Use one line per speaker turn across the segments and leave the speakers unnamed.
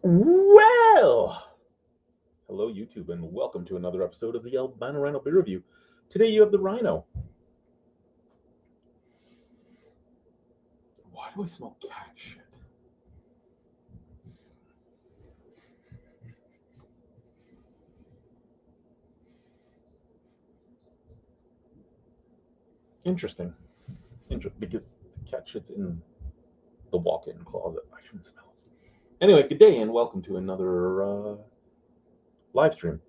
Well, hello YouTube, and welcome to another episode of the Albino Rhino Beer Review. Today you have the Rhino. Why do I smell cat shit? Interesting. Because cat shit's in the walk-in closet. I shouldn't smell it. Anyway, good day, and welcome to another live stream.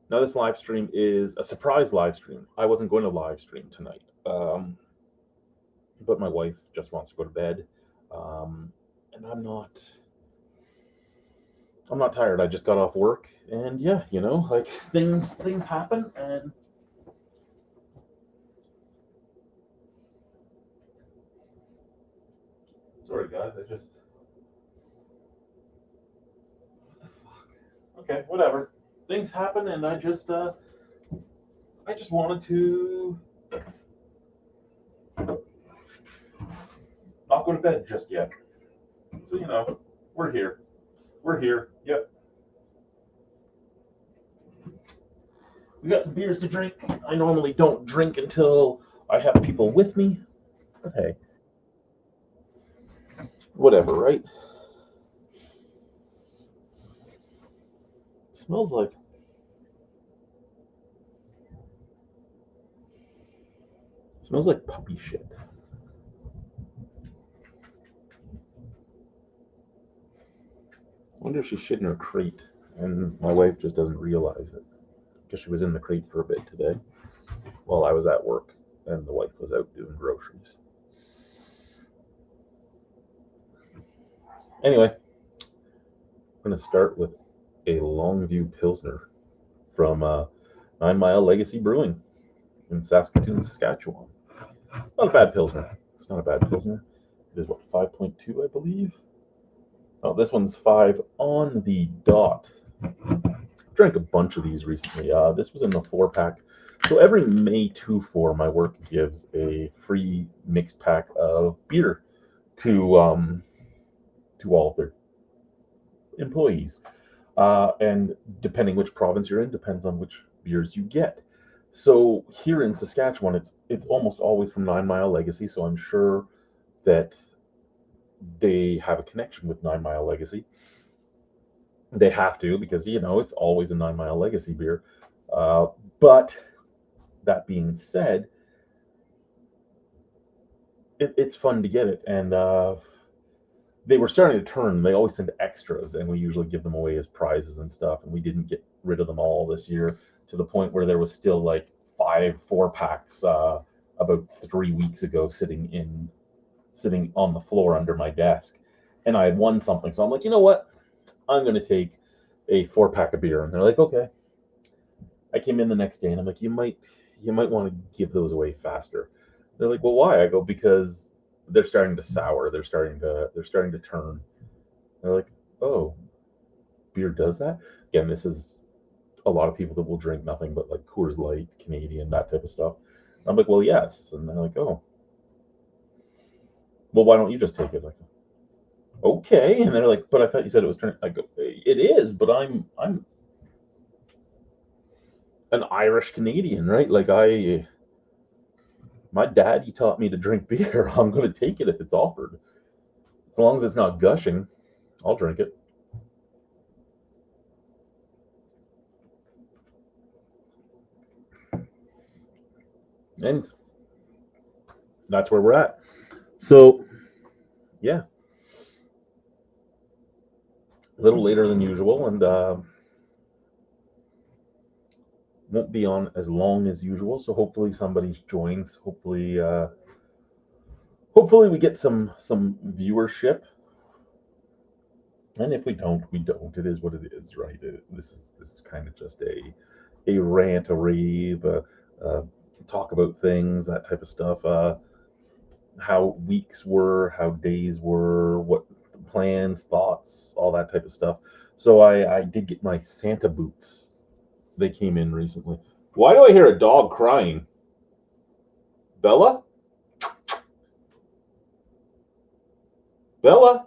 Now, this live stream is a surprise live stream. I wasn't going to live stream tonight, but my wife just wants to go to bed, and I'm not tired. I just got off work, and yeah, like things happen, and sorry guys, okay, whatever. Things happen, and I just wanted to not go to bed just yet. So we're here. We're here. Yep. We got some beers to drink. I normally don't drink until I have people with me, but hey, whatever, right? It smells like puppy shit. I wonder if she's shit in her crate, and my wife just doesn't realize it because she was in the crate for a bit today while I was at work, and the wife was out doing groceries. Anyway, I'm going to start with a Longview Pilsner from 9 Mile Legacy Brewing in Saskatoon, Saskatchewan. Not a bad Pilsner. It's not a bad Pilsner. It is, 5.2, I believe? Oh, this one's 5 on the dot. Drank a bunch of these recently. This was in the 4-pack. So every May 2-4, my work gives a free mixed pack of beer to all of their employees. And depending which province you're in, depends on which beers you get. So here in Saskatchewan, it's almost always from 9 Mile Legacy. So I'm sure that they have a connection with 9 Mile Legacy. They have to, because it's always a 9 Mile Legacy beer. But that being said, it's fun to get it, and they were starting to turn. They always send extras, and we usually give them away as prizes and stuff. And we didn't get rid of them all this year, to the point where there was still like 5 4-packs about 3 weeks ago sitting on the floor under my desk, and I had won something. So I'm like, you know what? I'm going to take a 4-pack of beer, and they're like, okay. I came in the next day, and I'm like, you might want to give those away faster. They're like, well, why? I go, because they're starting to sour. They're starting to turn. They're like, oh, beer does that? Again, this is a lot of people that will drink nothing but like Coors Light, Canadian, that type of stuff. I'm like, well, yes. And they're like, oh, well, why don't you just take it? Like, okay. And they're like, but I thought you said it was turning. I go, it is, but I'm an Irish Canadian, right? Like my daddy taught me to drink beer. I'm going to take it if it's offered. As long as it's not gushing, I'll drink it. And that's where we're at. So, yeah, a little later than usual, and won't be on as long as usual. So hopefully somebody joins. Hopefully we get some viewership. And if we don't, we don't. It is what it is, right? This is kind of just a rant, a rave, uh, talk about things, that type of stuff. How weeks were, how days were, what plans, thoughts, all that type of stuff. So I did get my Santa boots. They came in recently. Why do I hear a dog crying? Bella? Bella?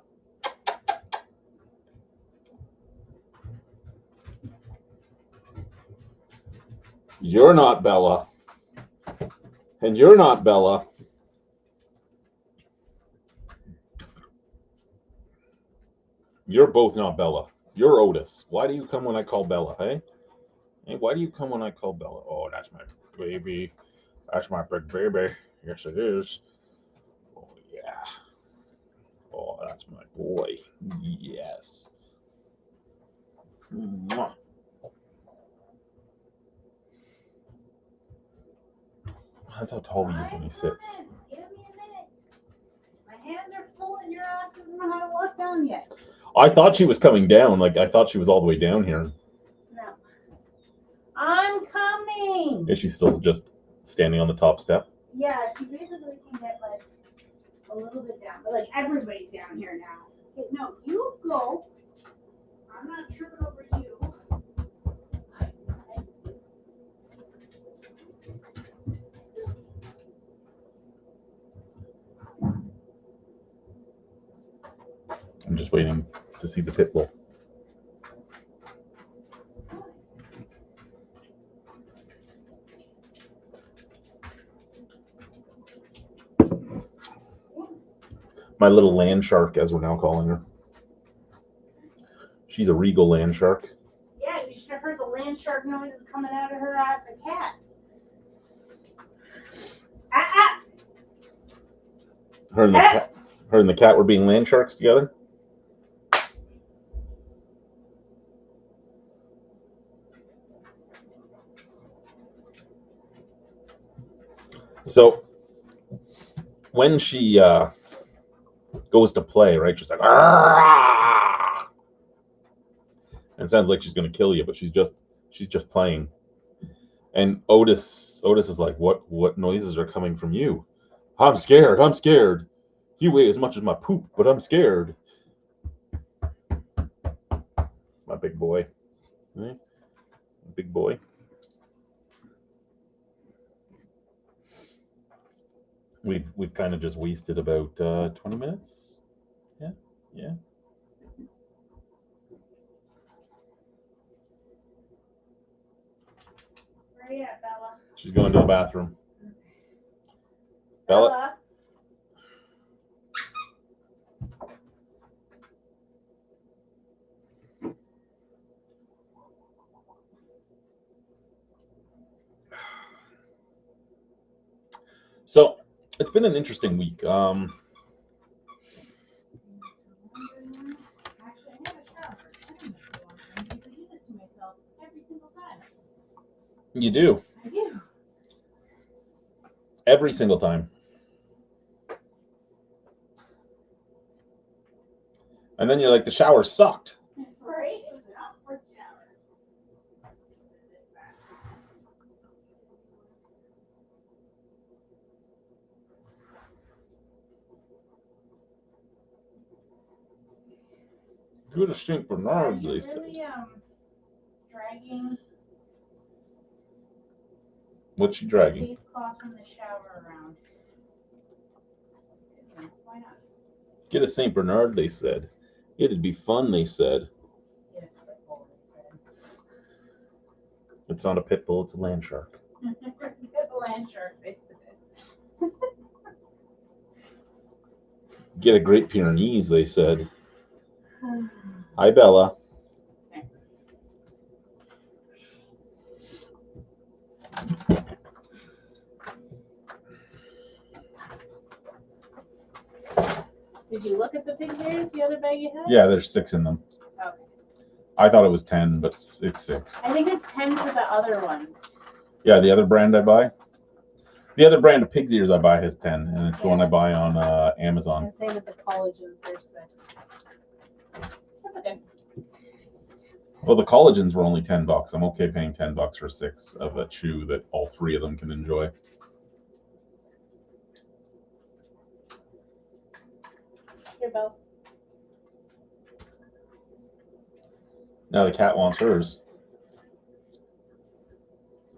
You're not Bella. And you're not Bella. You're both not Bella. You're Otis. Why do you come when I call Bella, hey? Hey, why do you come when I call Bella? Oh, that's my baby. That's my big baby. Yes, it is. Oh, yeah. Oh, that's my boy. Yes. Mwah. That's how tall he is when he sits.
Give me a minute. My hands are full and your ass doesn't know how to walk down yet.
I thought she was coming down. Like, I thought she was all the way down here.
No. I'm coming.
Is she still just standing on the top step?
Yeah, she basically can get like a little bit down, but like everybody's down here now. Okay, no, you go. I'm not tripping over you.
I'm just waiting to see the pit bull. My little land shark, as we're now calling her. She's a regal land shark.
Yeah, you should have heard the land shark noises coming out of her at the cat.
Her and the cat were being land sharks together. So when she goes to play, right, she's like, "Arrgh!" And it sounds like she's going to kill you, but she's just playing. And Otis is like, what noises are coming from you? I'm scared. I'm scared. You weigh as much as my poop, but I'm scared. My big boy. Right? Big boy. We've kind of just wasted about 20 minutes. Yeah.
Where are you at, Bella?
She's going to the bathroom. Bella. So it's been an interesting week. You do.
I do.
Every single time. And then you're like, the shower sucked.
Right? It was an awkward shower.
Good as St. Bernard, they
Are you
said.
really dragging
What's she
the
dragging?
face cloth from the shower around? Why not?
Get a St. Bernard, they said. It'd be fun, they said.
Get a pit bull, they said.
It's not a pit bull, it's a land shark.
Get the land shark, they said.
Get a Great Pyrenees, they said. Hi, Bella.
Did you look at the pig's ears, the other bag you had?
Yeah, there's 6 in them.
Okay.
I thought it was 10, but it's 6.
I think it's 10 for the other ones.
Yeah, the other brand I buy. The other brand of pig's ears I buy has 10, and it's the one I buy on Amazon.
And same with the collagens, there's 6. That's okay.
Well, the collagens were only $10. I'm okay paying $10 for 6 of a chew that all 3 of them can enjoy.
Here, Bells.
Now the cat wants hers.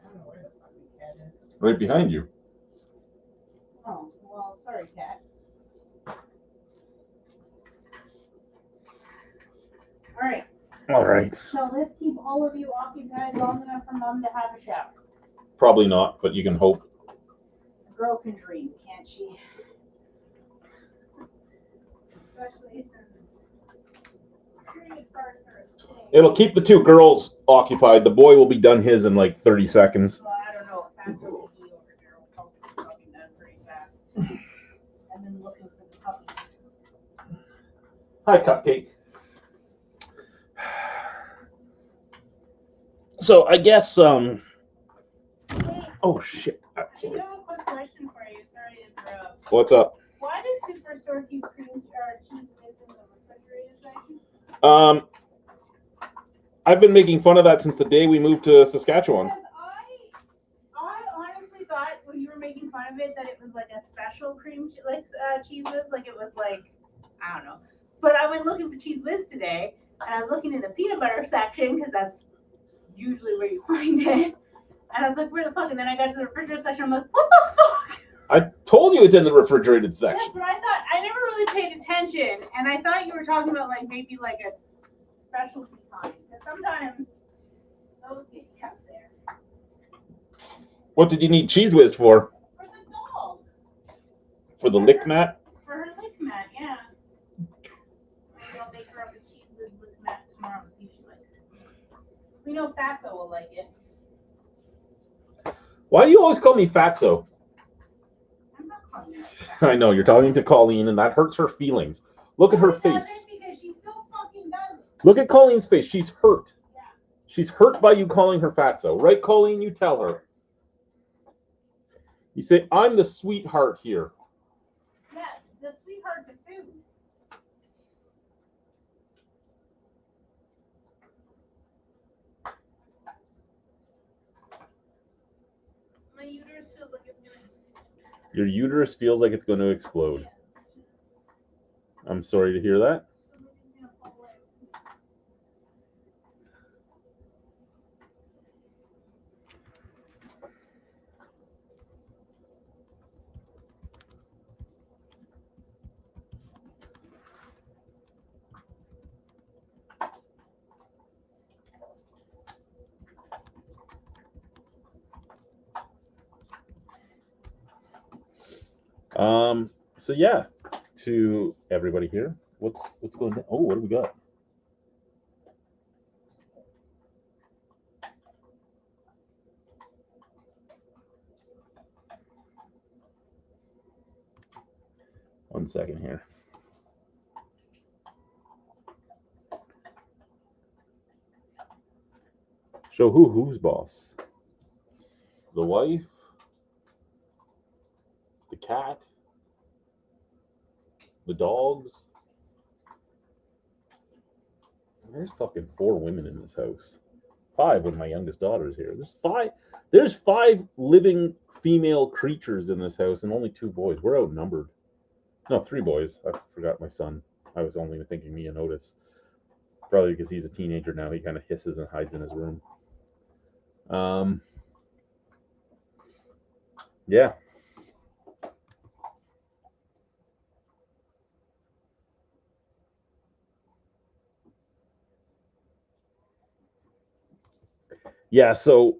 I don't know where the fucking cat is.
Right behind you.
Oh, well, sorry, cat. All right.
All right.
So let's keep all of you occupied long enough for Mom to have a shower.
Probably not, but you can hope.
A girl can dream, can't she? Especially since period parts are a thing.
It'll keep the two girls occupied. The boy will be done his in like 30 seconds.
Well, I don't know. That's a wiki over here. We'll probably done pretty fast. I've been looking for the puppies.
Hi, Cupcake. So I guess
Hey,
oh shit.
I do have a quick question for you. Sorry to interrupt.
What's up?
Why does Super Store keep cream or cheese whiz in the refrigerated section?
I've been making fun of that since the day we moved to Saskatchewan.
Because I honestly thought when you were making fun of it that it was like a special cream cheese whiz, like it was like, I don't know. But I went looking for cheese whiz today, and I was looking in the peanut butter section because that's usually where you find it. And I was like, where the fuck? And then I got to the refrigerator section. I'm like, what the fuck?
I told you it's in the refrigerated
Yes,
section.
but I thought I never really paid attention, and I thought you were talking about like maybe like a specialty kind, because sometimes those get kept there.
What did you need cheese whiz for?
For the dog.
For the lick mat?
For her lick mat, yeah. Maybe I'll make her up a cheese whiz lick mat tomorrow and see if she likes it. We know Fatso will like it.
Why do you always call me Fatso?
I'm not calling her Fatso.
I know, you're talking to Colleen and that hurts her feelings. Look at her
It doesn't,
face.
because she still fucking does it.
Look at Colleen's face. She's hurt.
Yeah.
She's hurt by you calling her Fatso. Right, Colleen? You tell her. You say, I'm the sweetheart here.
Yeah, the sweetheart to food. My uterus feels like it's gonna explode.
Your uterus feels like it's going to explode.
Yes.
I'm sorry to hear that.
Somebody's gonna fall away.
So yeah, to everybody here, what's going on? Oh, what do we got? One second here. So who's boss? The wife? The cat? The dogs? There's fucking 4 women in this house. 5 when my youngest daughter's here. There's five living female creatures in this house and only 2 boys. We're outnumbered. No, 3 boys. I forgot my son. I was only thinking me and Otis. Probably because he's a teenager now. He kind of hisses and hides in his room. Yeah. Yeah, so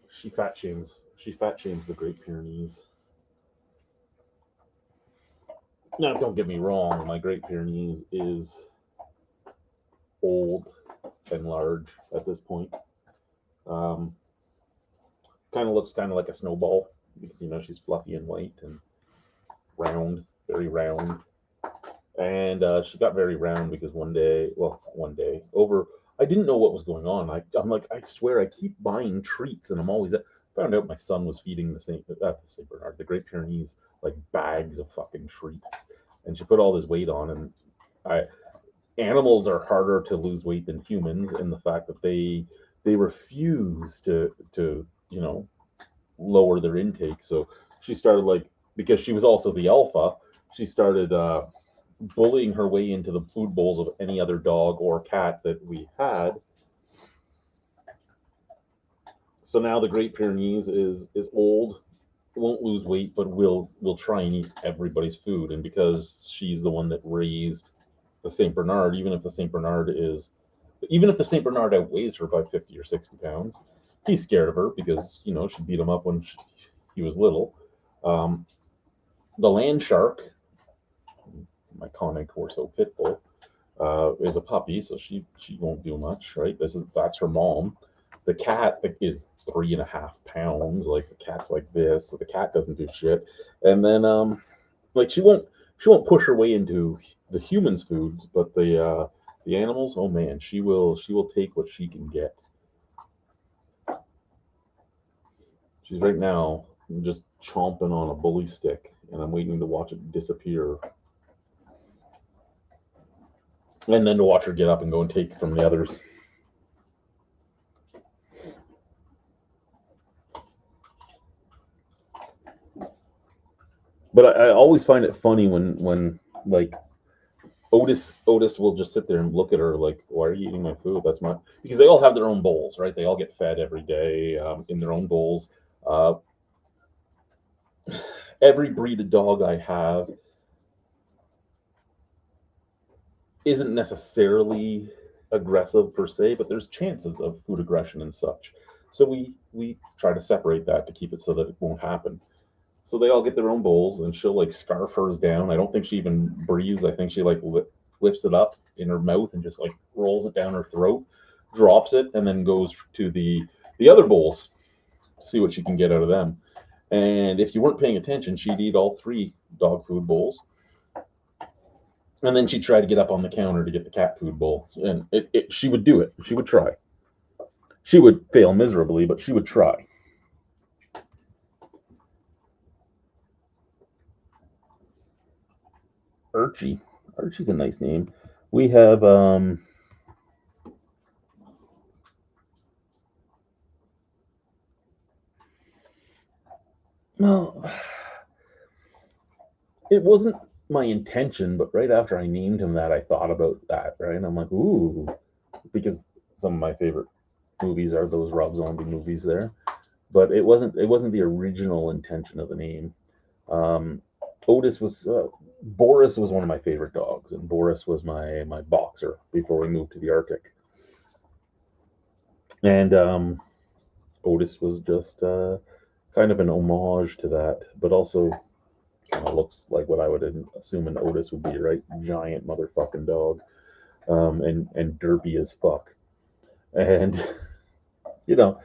she fat shames the Great Pyrenees. Now, don't get me wrong, my Great Pyrenees is old and large at this point. Kind of looks kind of like a snowball because she's fluffy and white and round, very round. And she got very round because one day, I didn't know what was going on. I'm like, I swear, I keep buying treats, and I'm always found out my son was feeding the Saint Bernard, the Great Pyrenees, like bags of fucking treats, and she put all this weight on. And animals are harder to lose weight than humans, in the fact that they refuse to lower their intake. So she started, because she was also the alpha, she started bullying her way into the food bowls of any other dog or cat that we had. So now the Great Pyrenees is old, won't lose weight, but will try and eat everybody's food. And because she's the one that raised the Saint Bernard, even if the Saint Bernard is Even if the Saint Bernard outweighs her by 50 or 60 pounds, he's scared of her because she beat him up when he was little. The land shark, my Conning Corso pit bull, is a puppy, so she won't do much, right? That's her mom. The cat is 3.5 pounds. Like the cat's like this, so the cat doesn't do shit. And then like she won't push her way into the humans' foods, but the animals, oh man, she will take what she can get. She's right now just chomping on a bully stick, and I'm waiting to watch it disappear. And then to watch her get up and go and take it from the others. But I always find it funny when like Otis will just sit there and look at her like, "Why are you eating my food? That's my," because they all have their own bowls, right? They all get fed every day in their own bowls. Every breed of dog I have isn't necessarily aggressive per se, but there's chances of food aggression and such. So we try to separate that to keep it so that it won't happen. So they all get their own bowls, and she'll like scarf hers down. I don't think she even breathes. I think she like lifts it up in her mouth and just like rolls it down her throat, drops it, and then goes to the other bowls, see what she can get out of them. And if you weren't paying attention, she'd eat all three dog food bowls. And then she'd try to get up on the counter to get the cat food bowl. And she would do it. She would try. She would fail miserably, but she would try. Archie. Archie's a nice name. We have well, it wasn't my intention, but right after I named him that, I thought about that, right? And I'm like, ooh, because some of my favorite movies are those Rob Zombie movies there. But it wasn't the original intention of the name. Um, Otis was Boris was one of my favorite dogs, and Boris was my boxer before we moved to the Arctic. And Otis was just kind of an homage to that, but also kind of looks like what I would assume an Otis would be, right? Giant motherfucking dog, and derpy as fuck, and you know,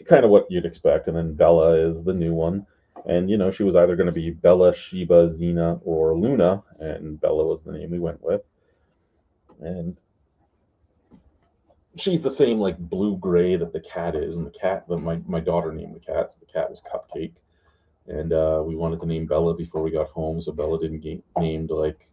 kind of what you'd expect. And then Bella is the new one, and she was either going to be Bella, Sheba, Xena, or Luna, and Bella was the name we went with, and she's the same like blue gray that the cat is, and the cat that my daughter named the cat. So the cat was Cupcake, and we wanted to name Bella before we got home, so Bella didn't get named like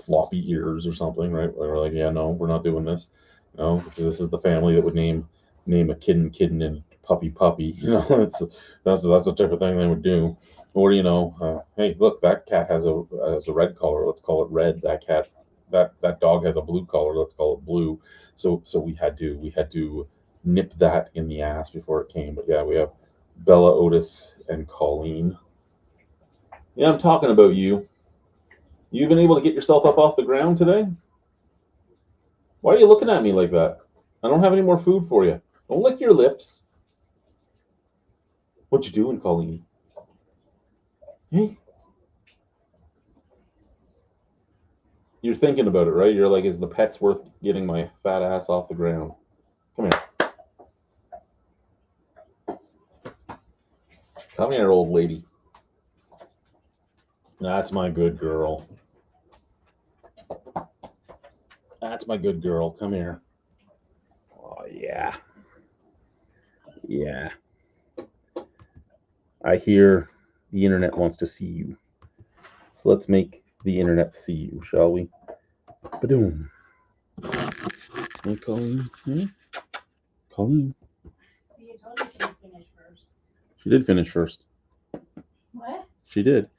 floppy ears or something, right? We're like, yeah, no, we're not doing this, because this is the family that would name a kitten and puppy. That's the type of thing they would do. Or hey, look, that cat has a red collar. Let's call it red. That dog has a blue collar. Let's call it blue. So we had to nip that in the ass before it came. But yeah, we have Bella, Otis, and Colleen. Yeah, I'm talking about you. You been able to get yourself up off the ground today? Why are you looking at me like that? I don't have any more food for you. Don't lick your lips. What you doing, Colleen? Hey, you're thinking about it, right? You're like, is the pets worth getting my fat ass off the ground? Come here. Come here, old lady. That's my good girl. That's my good girl. Come here. Oh, yeah. Yeah. I hear the internet wants to see you. So let's make the internet see you, shall we? Ba-doom. Hey, Colleen. Hmm? Colleen.
See, I told you she would finish first.
She did finish first.
What?
She did.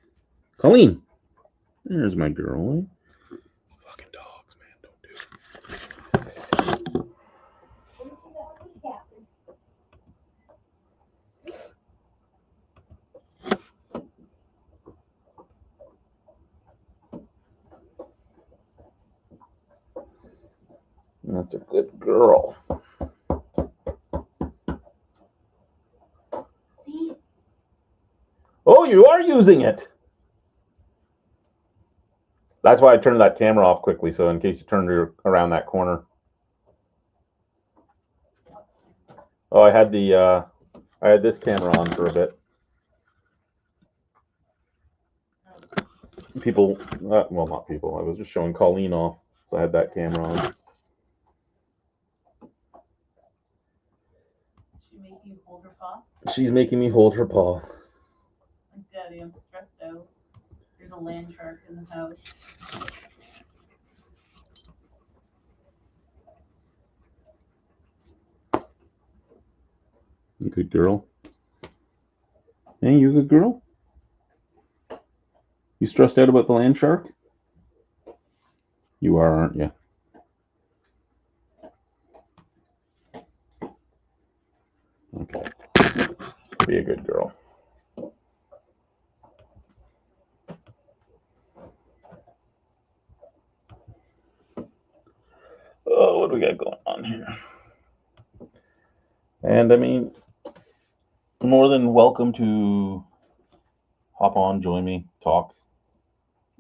Colleen. There's my girl. Fucking dogs, man. Don't do it. That's a good girl.
See?
Oh, you are using it. That's why I turned that camera off quickly, so in case you turned around that corner. Oh, I had this camera on for a bit. People, well, not people. I was just showing Colleen off, so I had that camera on.
She make you hold her paw?
She's making me hold her paw.
Like, Daddy, I'm stressed out. There's a land shark in the house.
You good girl? Hey, you good girl? You stressed out about the land shark? You are, aren't you? Okay. Be a good girl. Oh, what do we got going on here? And I mean, more than welcome to hop on, join me, talk,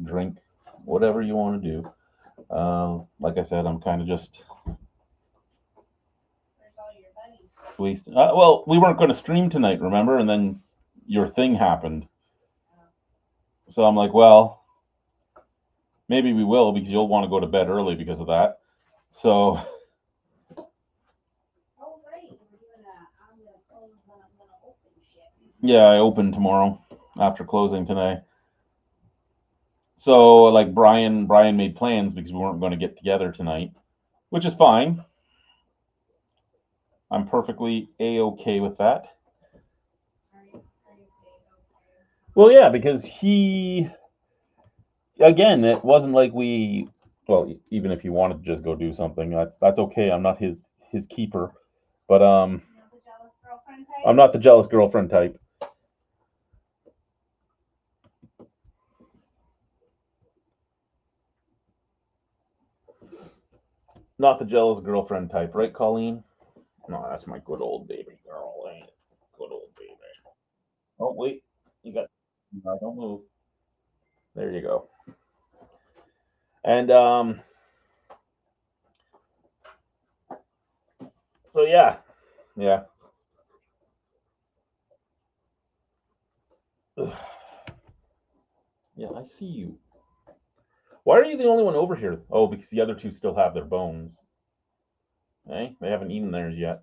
drink, whatever you want to do. Like I said, I'm kind of just wasting. Well, we weren't going to stream tonight, remember? And then your thing happened. So I'm like, well, maybe we will because you'll want to go to bed early because of that. So.
Oh, right. I'm gonna close when I'm gonna open shit.
Yeah, I open tomorrow after closing today. So like Brian made plans because we weren't going to get together tonight, which is fine. I'm perfectly a-okay with that. Well, yeah, because he, again, it wasn't like we, well, even if he wanted to just go do something, that's okay. I'm not his keeper, but I'm not the jealous girlfriend type. Not the jealous girlfriend type, right, Colleen? No, that's my good old baby girl, ain't it? Good old baby. Oh, wait. You got. No, don't move. There you go. And so yeah. Yeah. Yeah, I see you. Why are you the only one over here? Oh, because the other two still have their bones. Hey, they haven't eaten theirs yet.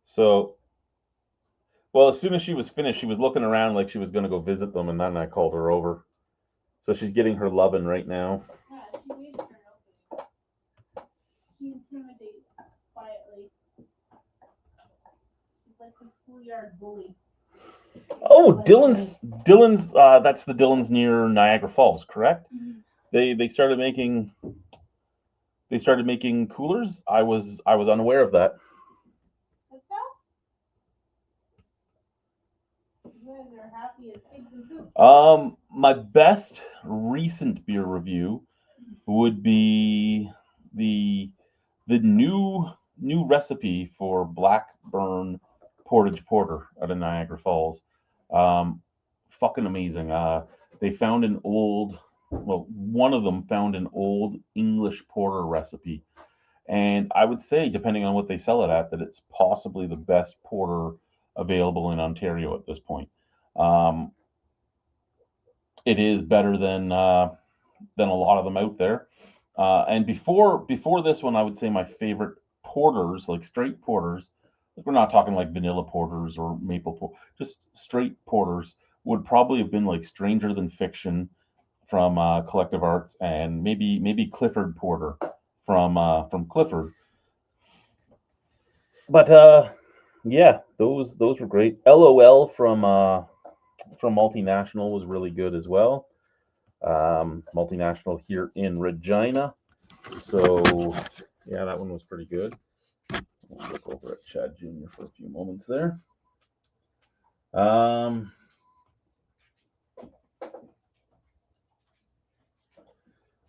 So, well, as soon as she was finished, she was looking around like she was going to go visit them, and then I called her over. So she's getting her lovin' right now.
Yeah, she waits for nobody. She intimidates quietly. She's like the schoolyard bully.
Oh, Dylan's. That's the Dylan's near Niagara Falls, correct? Mm-hmm. They started making. They started making coolers. I was unaware of that.
You guys are happy as pigs in poop.
My best recent beer review would be the new recipe for Blackburn Portage Porter out of Niagara Falls. Fucking amazing. They found an old, well, one of them found an old English porter recipe, and I would say, depending on what they sell it at, that it's possibly the best porter available in Ontario at this point. Um, it is better than a lot of them out there. And before this one, I would say my favorite porters, like straight porters, like we're not talking like vanilla porters or maple porters, just straight porters, would probably have been like Stranger Than Fiction from Collective Arts, and maybe Clifford Porter from Clifford. But yeah, those were great. LOL from Multinational was really good as well. Multinational here in Regina. So yeah, that one was pretty good. We'll look over at Chad Jr. for a few moments there.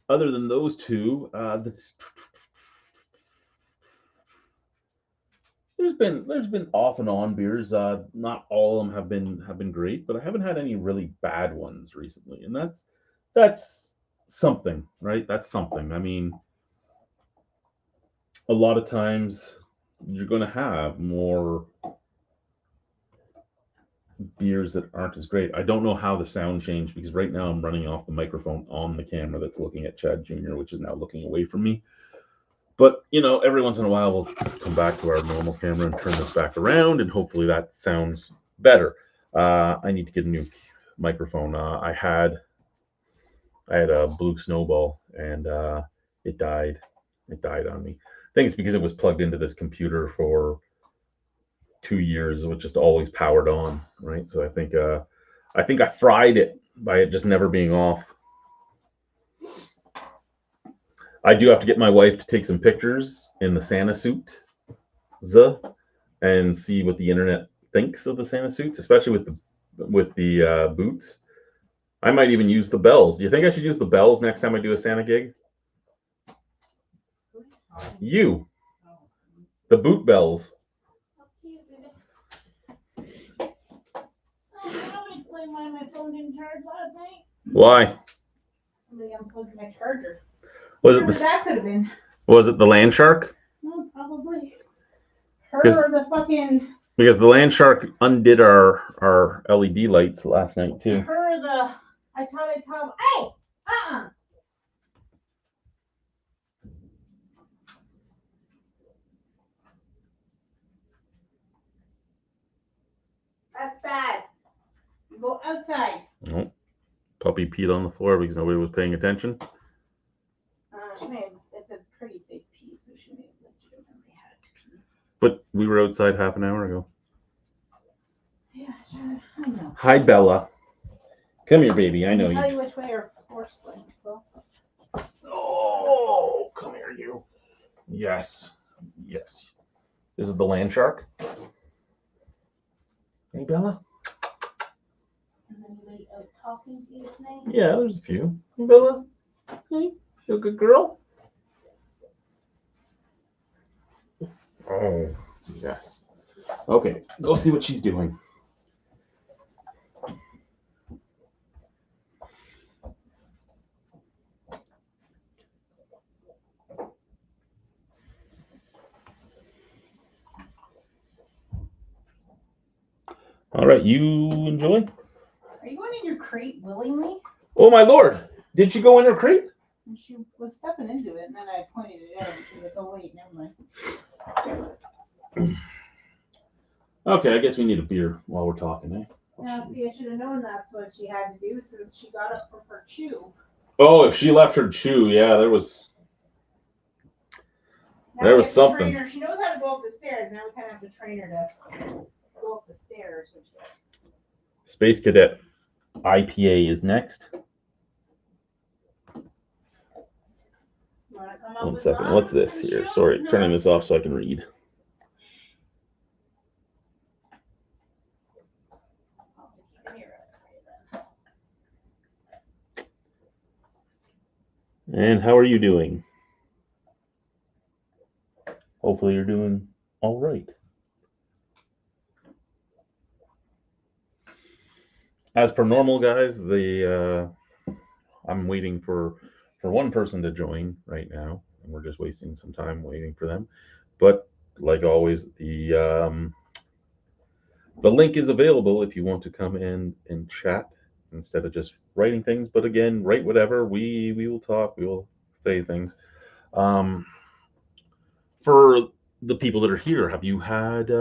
other than those two, there's been off and on beers. Not all of them have been great, but I haven't had any really bad ones recently, and that's something, right? That's something. I mean, a lot of times you're going to have more beers that aren't as great. I don't know how the sound changed because right now I'm running off the microphone on the camera that's looking at Chad Jr., which is now looking away from me. But every once in a while we'll come back to our normal camera and turn this back around, and hopefully that sounds better. I need to get a new microphone. I had a blue snowball, and it died. It died on me. I think it's because it was plugged into this computer for 2 years. It was just always powered on, right? So I think I fried it by it just never being off. I do have to get my wife to take some pictures in the Santa suit, and see what the internet thinks of the Santa suits, especially with the boots. I might even use the bells. Do you think I should use the bells next time I do a Santa gig? You, the boot bells.
Why my phone didn't charge last night?
Why?
Somebody unplugged my charger.
Was
Whatever that could have been.
Was it the land shark?
No, probably. Her or the fucking.
Because the land shark undid our LED lights last night too.
Her or the. I thought I'd tell. Hey! That's bad. You go outside.
Oh, puppy peed on the floor because nobody was paying attention.
It's a pretty big piece, so she may have legitimately had to pee.
But we were outside half an hour ago.
Yeah, sure. I know.
Hi, Bella. Come here, baby. I know you.
Tell you which way her horse links, though.
Oh, come here, you. Yes. Yes. This is the land shark. Hey, Bella.
Is anybody out talking to you tonight?
Yeah, there's a few. Hey, Bella. Hey, you a good girl? Oh, yes. Okay, go see what she's doing. All right, you enjoy?
Are you going in your crate willingly?
Oh, my Lord. Did she go in her crate?
And she was stepping into it, and then I pointed it out, and she was like, oh, wait, never mind.
Okay, I guess we need a beer while we're talking, eh?
Yeah, see, I should have known that's what she had to do since she got up from her chew.
Oh, if she left her chew, yeah, there was something.
She knows how to go up the stairs. Now we kind of have to train her to go up the stairs.
Space Cadet IPA is next. One second. What's this here? Sorry, turning this off so I can read. And how are you doing? Hopefully you're doing all right. As per normal, guys, I'm waiting for one person to join right now, and we're just wasting some time waiting for them. But like always, the link is available if you want to come in and chat instead of just writing things. But again, write whatever. We will talk. We will say things. For the people that are here, have you had?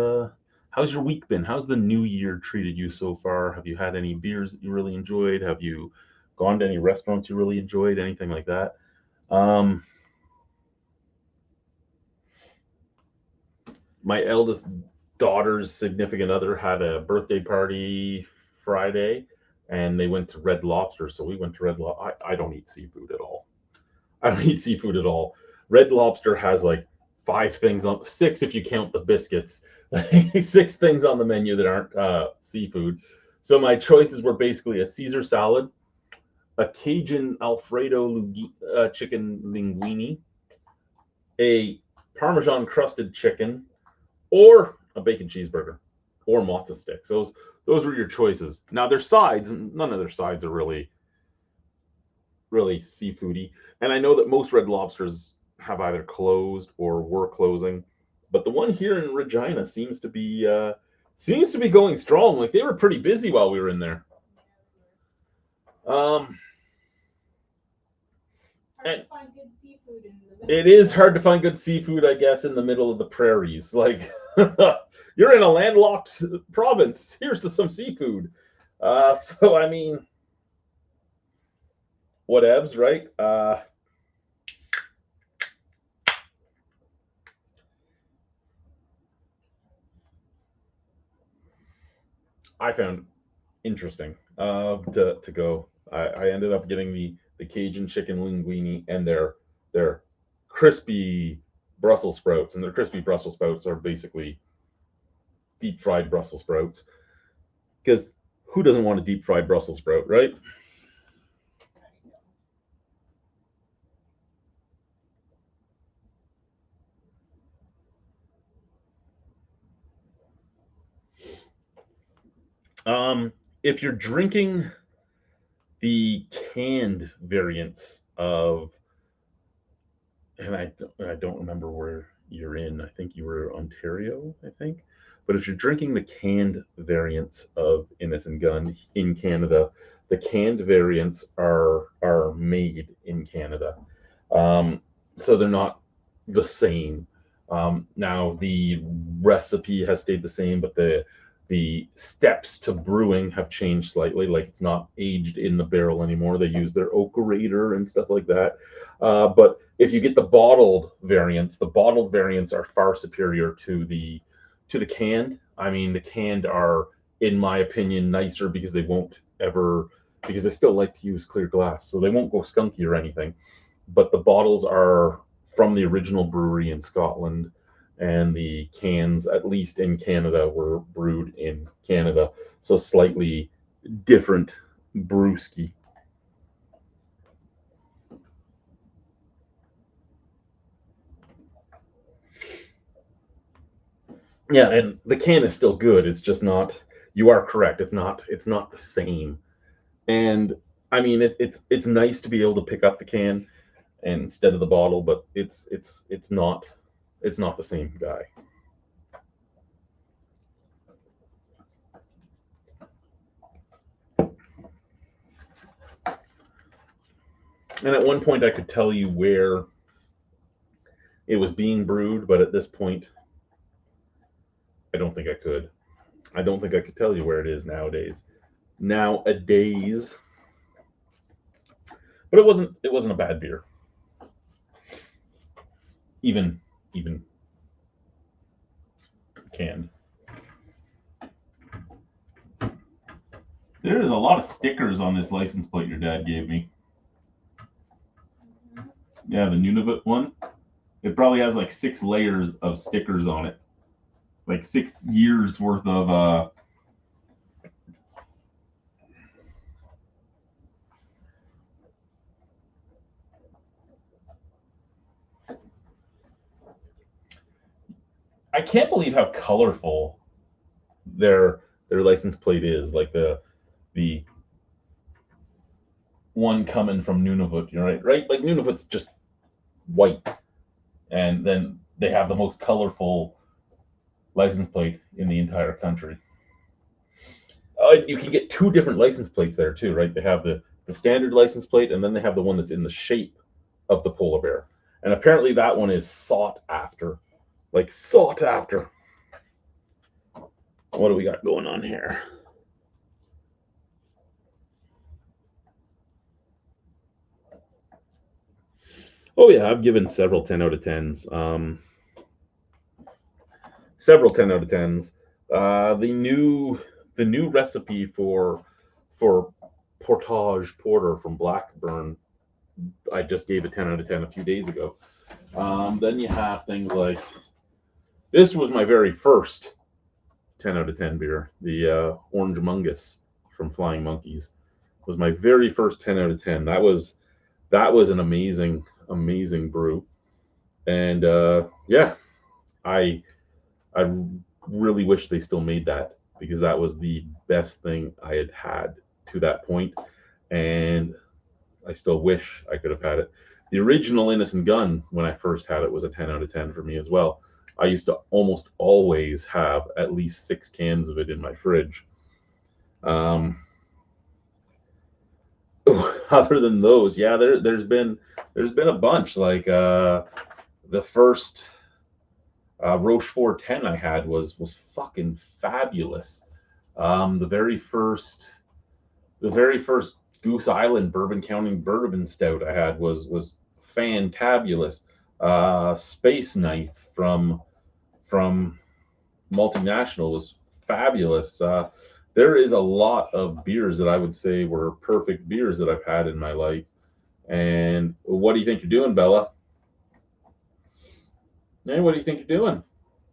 How's your week been? How's the new year treated you so far? Have you had any beers that you really enjoyed? Have you gone to any restaurants you really enjoyed? Anything like that? My eldest daughter's significant other had a birthday party Friday, and they went to Red Lobster. So we went to Red Lobster. I don't eat seafood at all. I don't eat seafood at all. Red Lobster has like 5 things on 6 if you count the biscuits. 6 things on the menu that aren't seafood. So my choices were basically a Caesar salad, a Cajun Alfredo chicken linguine, a Parmesan crusted chicken, or a bacon cheeseburger, or mozza sticks. Those were your choices. Now their sides, none of their sides are really seafoody. And I know that most Red Lobsters have either closed or were closing, but the one here in Regina seems to be going strong. Like they were pretty busy while we were in there. Um,
Hard to find good seafood in the middle.
It is hard to find good seafood, I guess, in the middle of the prairies. Like you're in a landlocked province. Here's some seafood. So I mean, whatevs, right? I found interesting to go. I ended up getting the Cajun chicken linguine and their crispy Brussels sprouts, and their crispy Brussels sprouts are basically deep fried Brussels sprouts. Because who doesn't want a deep fried Brussels sprout, right? If you're drinking the canned variants of, and I don't remember where you're in. I think you were Ontario, I think. But if you're drinking the canned variants of Innis and Gunn in Canada, the canned variants are made in Canada, um, so they're not the same. Now the recipe has stayed the same, but the steps to brewing have changed slightly. Like it's not aged in the barrel anymore. They use their oakerator and stuff like that. But if you get the bottled variants are far superior to the canned. I mean, the canned are, in my opinion, nicer because they won't ever because they still like to use clear glass, so they won't go skunky or anything. But the bottles are from the original brewery in Scotland, and the cans, at least in Canada, were brewed in Canada, so slightly different brewski. Yeah, and the can is still good. It's just not. You are correct. It's not the same. And I mean, it's nice to be able to pick up the can instead of the bottle, but it's not the same guy. And at one point, I could tell you where it was being brewed, but at this point, I don't think I could. I don't think I could tell you where it is nowadays. Nowadays, but it wasn't a bad beer, even even canned. There's a lot of stickers on this license plate your dad gave me. Yeah, the Nunavut one. It probably has like 6 layers of stickers on it, like 6 years worth of. I can't believe how colorful their license plate is. Like the one coming from Nunavut, you're right? Like Nunavut's just white, and then they have the most colorful license plate in the entire country. You can get two different license plates there too, right? They have the standard license plate, and then they have the one that's in the shape of the polar bear. And apparently that one is sought after, like sought after. What do we got going on here? Oh yeah, I've given several 10 out of 10s. Several 10 out of 10s. The new recipe for portage porter from Blackburn, I just gave a 10 out of 10 a few days ago. Then you have things like this was my very first 10 out of 10 beer, the Orange Mungus from Flying Monkeys. was my very first 10 out of 10. That was an amazing brew. And yeah, I I really wish they still made that because that was the best thing I had had to that point, and I still wish I could have had it. The original Innocent Gun, when I first had it, was a 10 out of 10 for me as well. I used to almost always have at least 6 cans of it in my fridge. Um, other than those, yeah, there's been a bunch. Like the first Rochefort 10 I had was fucking fabulous. The very first Goose Island Bourbon County Bourbon Stout I had was fantabulous. Space Knife from Multinational was fabulous. There is a lot of beers that I would say were perfect beers that I've had in my life. And what do you think you're doing, Bella? Hey, what do you think you're doing?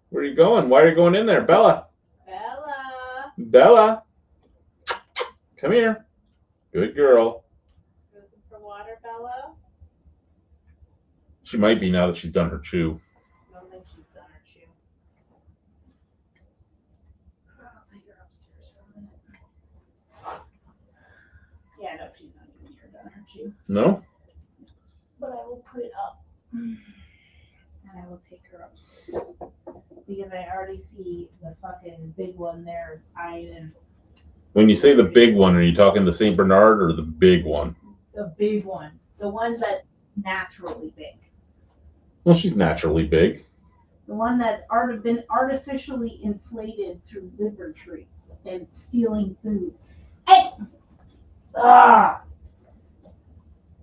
Where are you going? Why are you going in there, Bella?
Bella.
Bella, come here. Good girl.
Looking for water, Bella?
She might be now that she's done her chew.
I don't think she's done her chew. I'll take her upstairs for a minute. Yeah, no, she's not even here done her chew.
No?
But I will put it up. And I will take her upstairs. Because I already see the fucking big one there eyeing
When you say the big one, are you talking the St. Bernard or the big one?
the big one. The one that's naturally big.
Well, she's naturally big.
The one that's been artificially inflated through liver treats and stealing food. Hey! Ah!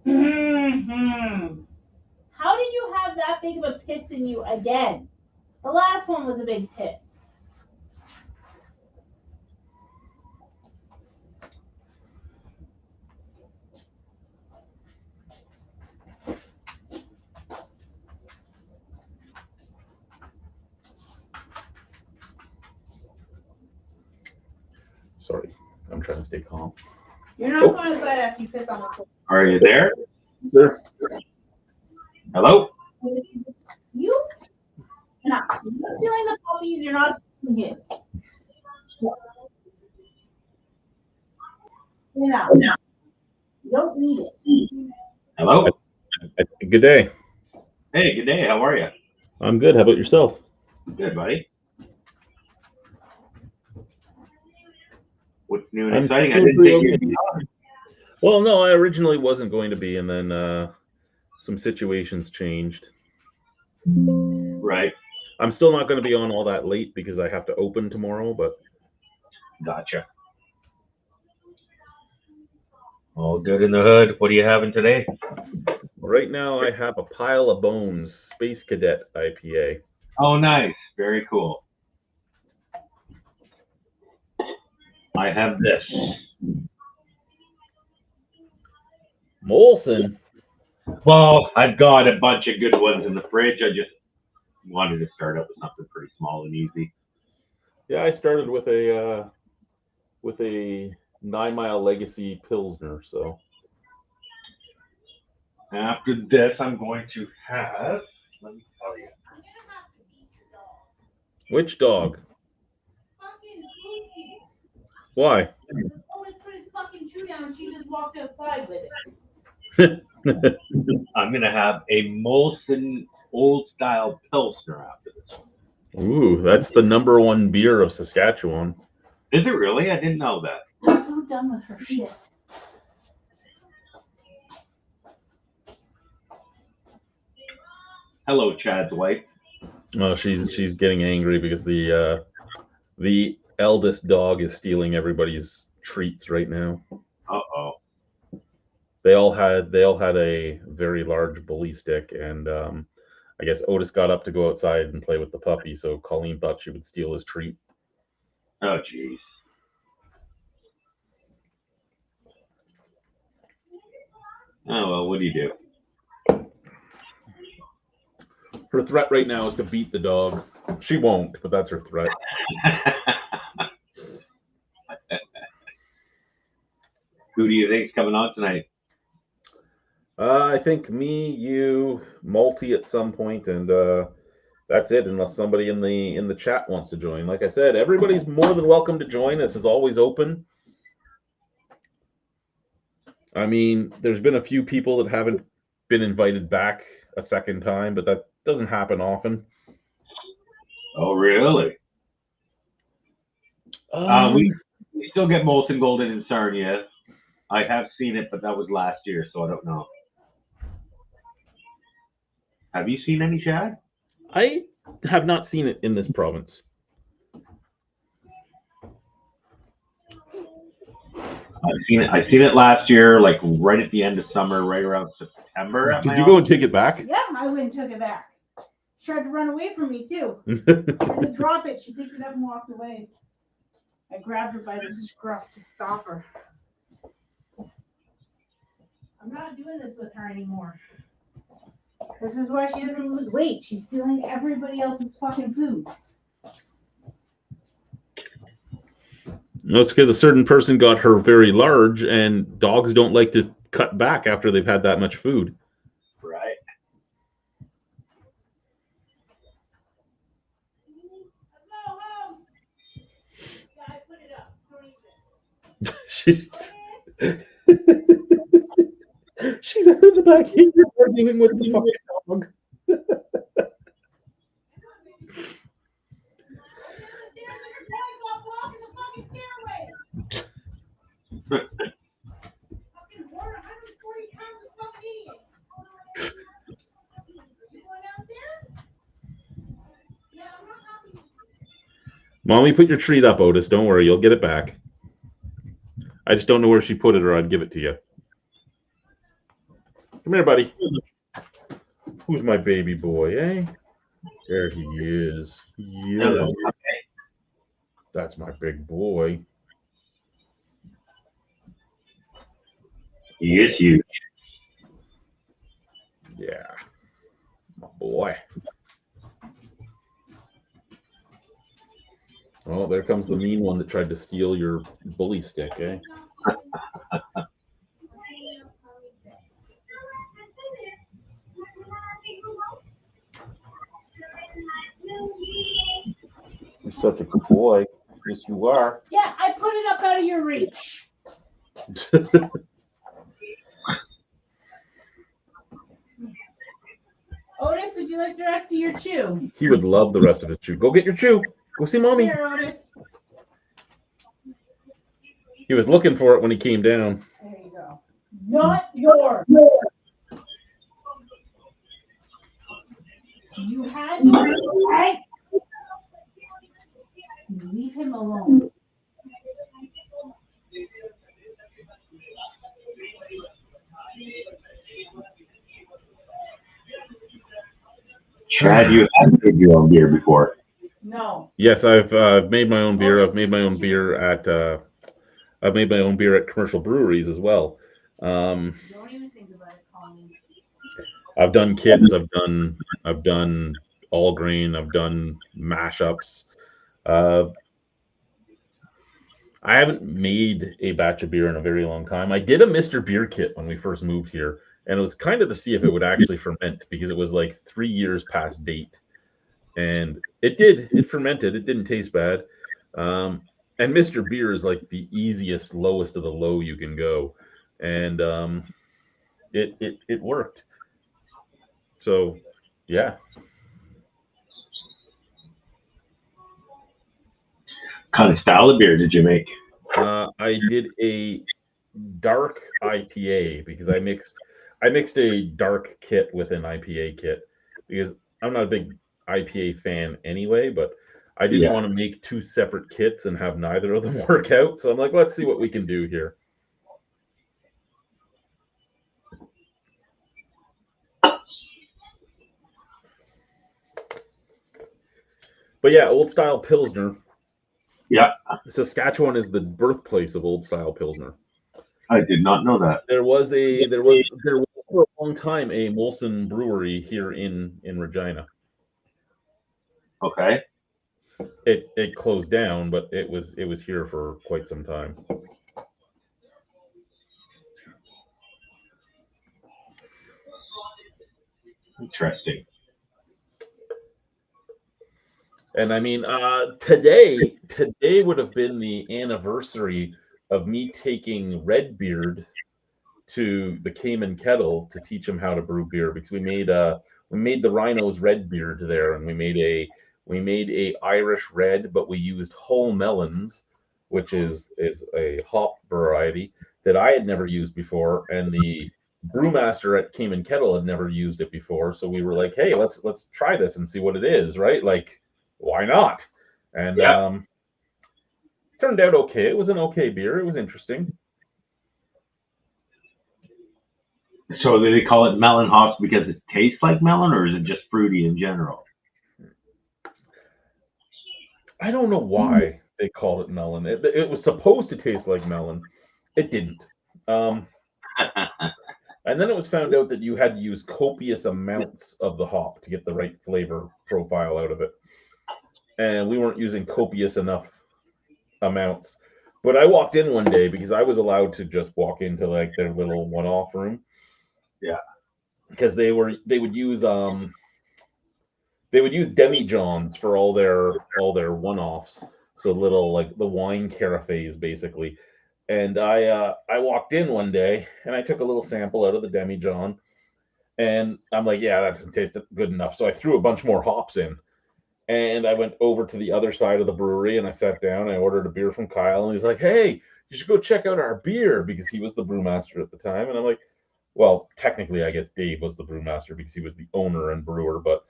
Mm-hmm. How did you have that big of a piss in you again? The last one was a big piss.
Sorry, I'm trying to stay calm.
You're not going inside after you piss on the floor.
Are you there?
Sir?
Hello?
You're not stealing the puppies, you're not stealing his. You know, you don't need it.
Hello?
Good day.
Hey, good day. How are you?
I'm good. How about yourself?
Good, buddy. What's new and
I'm
exciting? I
doing
didn't
pretty
think you'd be on.
Well, no, I originally wasn't going to be, and then some situations changed.
Right.
I'm still not going to be on all that late because I have to open tomorrow, but
Gotcha. All good in the hood. What are you having today?
right now I have a Pile of Bones Space Cadet IPA.
Oh, nice. Very cool. I have this.
Molson.
Well, I've got a bunch of good ones in the fridge. I just wanted to start up with something pretty small and easy.
Yeah, I started with a 9 Mile Legacy Pilsner, so
After this, I'm going to have, let me tell you.
I'm gonna have to beat your dog.
which dog?
Fucking Pookie.
Why?
Otis put his fucking chew down and she just walked outside with it.
I'm going to have a Molson Old Style Pilsner after this one.
Ooh, that's the #1 beer of Saskatchewan.
Is it really? I didn't know that.
I'm so done with her shit.
Hello, Chad's wife.
Oh, she's getting angry because the eldest dog is stealing everybody's treats right now.
Uh-oh.
They all had a very large bully stick, and I guess Otis got up to go outside and play with the puppy, so Colleen thought she would steal his treat.
Oh, jeez. Oh, well, what do you do?
Her threat right now is to beat the dog. She won't, but that's her threat.
Who do you think's coming on tonight?
I think me, you, Multi at some point, and that's it. Unless somebody in the chat wants to join. Like I said, everybody's more than welcome to join. This is always open. I mean, there's been a few people that haven't been invited back a second time, but that doesn't happen often.
Oh, really? We still get Molten Golden in Sarnia. I have seen it, but that was last year, so I don't know. Have you seen any, Chad?
I have not seen it in this province.
I've seen it last year, like right at the end of summer, right around September.
Did you go and take it back?
Yeah, I went and took it back. She tried to run away from me too. I said, drop it. She picked it up and walked away. I grabbed her by the scruff to stop her. I'm not doing this with her anymore. This is why she doesn't lose weight. She's stealing everybody else's fucking food.
That's because a certain person got her very large, and dogs don't like to cut back after they've had that much food.
Right.
Yeah, I put it up.
She's she's out in the back here arguing with the fucking dog. Mommy, put your treat up, Otis. Don't worry, you'll get it back. I just don't know where she put it, or I'd give it to you. Come here, buddy. Who's my baby boy, eh? There he is. Yeah. That's my big boy.
He is huge.
Yeah. My boy. Oh, there comes the mean one that tried to steal your bully stick, eh? You're such a good boy. Yes, you are.
Yeah, I put it up out of your reach. Otis, would you like the rest of your chew?
He would love the rest of his chew. Go get your chew. Go see Mommy.
Here, Otis.
He was looking for it when he came down.
There you go. Not yours. You had to right? Leave him alone.
Chad, you have made your own beer before.
No.
Yes, I've made my own beer. I've made my own beer at commercial breweries as well.
Don't even think about it, Colleen.
I've done kits. I've done all grain. I've done mashups. I haven't made a batch of beer in a very long time. I did a Mr. Beer kit when we first moved here, and it was kind of to see if it would actually ferment because it was like 3 years past date. And it did. It fermented. It didn't taste bad. And Mr. Beer is like the easiest, lowest of the low you can go. And it worked. So, yeah.
What kind of style of beer did you make?
I did a dark IPA because I mixed a dark kit with an IPA kit because I'm not a big IPA fan anyway, but I didn't want to make two separate kits and have neither of them work out. So I'm like, let's see what we can do here. But yeah, old style Pilsner.
Yeah.
Saskatchewan is the birthplace of old style Pilsner.
I did not know that.
There was for a long time a Molson brewery here in Regina.
Okay.
It closed down, but it was here for quite some time.
Interesting.
And I mean, today would have been the anniversary of me taking Redbeard to the Cayman Kettle to teach him how to brew beer because we made the Rhino's Redbeard there, and we made a Irish red, but we used whole melons, which is a hop variety that I had never used before, and the brewmaster at Cayman Kettle had never used it before. So we were like, hey, let's try this and see what it is, right? Like, why not? And
Yep.
turned out okay. It was an okay beer. It was interesting.
So do they call it melon hops because it tastes like melon, or is it just fruity in general?
I don't know why they called it melon. It was supposed to taste like melon. It didn't. Um, and then it was found out that you had to use copious amounts of the hop to get the right flavor profile out of it. And we weren't using copious enough amounts. But I walked in one day because I was allowed to just walk into like their little one-off room.
Yeah.
Because they would use demijohns for all their one-offs. So little like the wine carafes basically. And I walked in one day and I took a little sample out of the demijohn, and I'm like, yeah, that doesn't taste good enough. So I threw a bunch more hops in. And I went over to the other side of the brewery and I sat down. I ordered a beer from Kyle, and he's like, "Hey, you should go check out our beer," because he was the brewmaster at the time. And I'm like, well, technically, I guess Dave was the brewmaster because he was the owner and brewer, but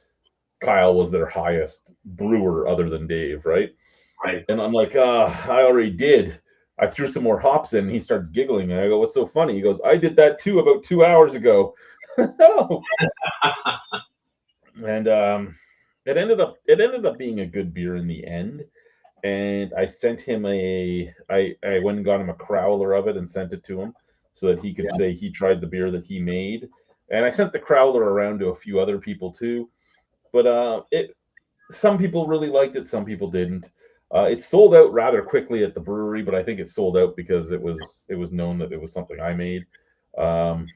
Kyle was their highest brewer other than Dave, right?
Right.
And I'm like, I already did. I threw some more hops in, and he starts giggling. And I go, "What's so funny?" He goes, "I did that too about 2 hours ago." And it ended up being a good beer in the end. And I sent him I went and got him a crowler of it and sent it to him so that he could
Yeah.
say he tried the beer that he made. And I sent the crowler around to a few other people too. But it some people really liked it, some people didn't. It sold out rather quickly at the brewery, but I think it sold out because it was known that it was something I made. Um,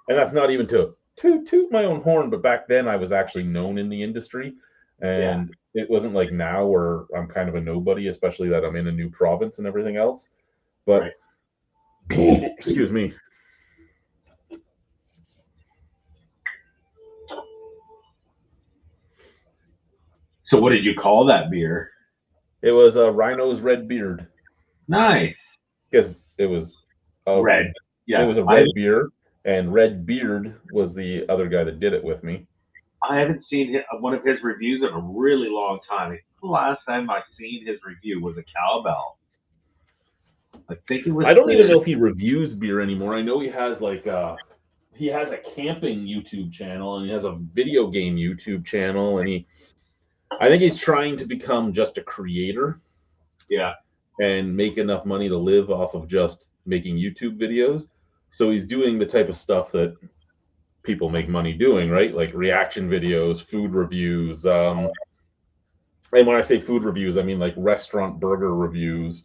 and that's not even to toot my own horn, but back then I was actually known in the industry,
Yeah.
and it wasn't like now where I'm kind of a nobody, especially that I'm in a new province and everything else. But excuse me.
So what did you call that beer?
It was a Rhino's Red Beard
Nice.
because a,
Red.
it
Yeah.
was a red beer, and Red Beard was the other guy that did it with me.
I haven't seen one of his reviews in a really long time. I think the last time I seen his review was a cowbell. I think it was.
I don't even know if he reviews beer anymore. I know he has he has a camping YouTube channel, and he has a video game YouTube channel, and I think he's trying to become just a creator.
Yeah.
And make enough money to live off of just making YouTube videos. So he's doing the type of stuff that people make money doing, right? Like reaction videos, food reviews. And when I say food reviews, I mean like restaurant burger reviews.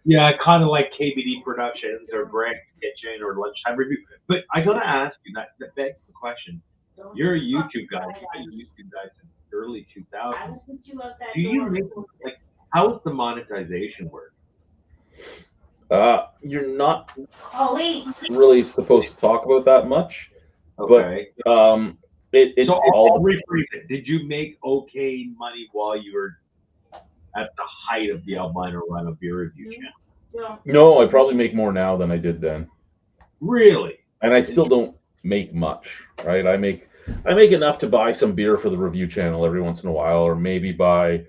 Yeah, kind of like KBD Productions or Greg's Kitchen or Lunchtime Review. But I gotta ask you, that begs the question. You're a YouTube guy. You've been YouTube guy since early 2000s. Do you make like how does the monetization work?
You're not really supposed to talk about that much,
Okay.
but it's
So
all.
I'll rephrase it. Did you make okay money while you were at the height of the Albino Run of beer review channel?
No, I probably make more now than I did then.
Really?
And I still don't make much, right? I make enough to buy some beer for the review channel every once in a while, or maybe buy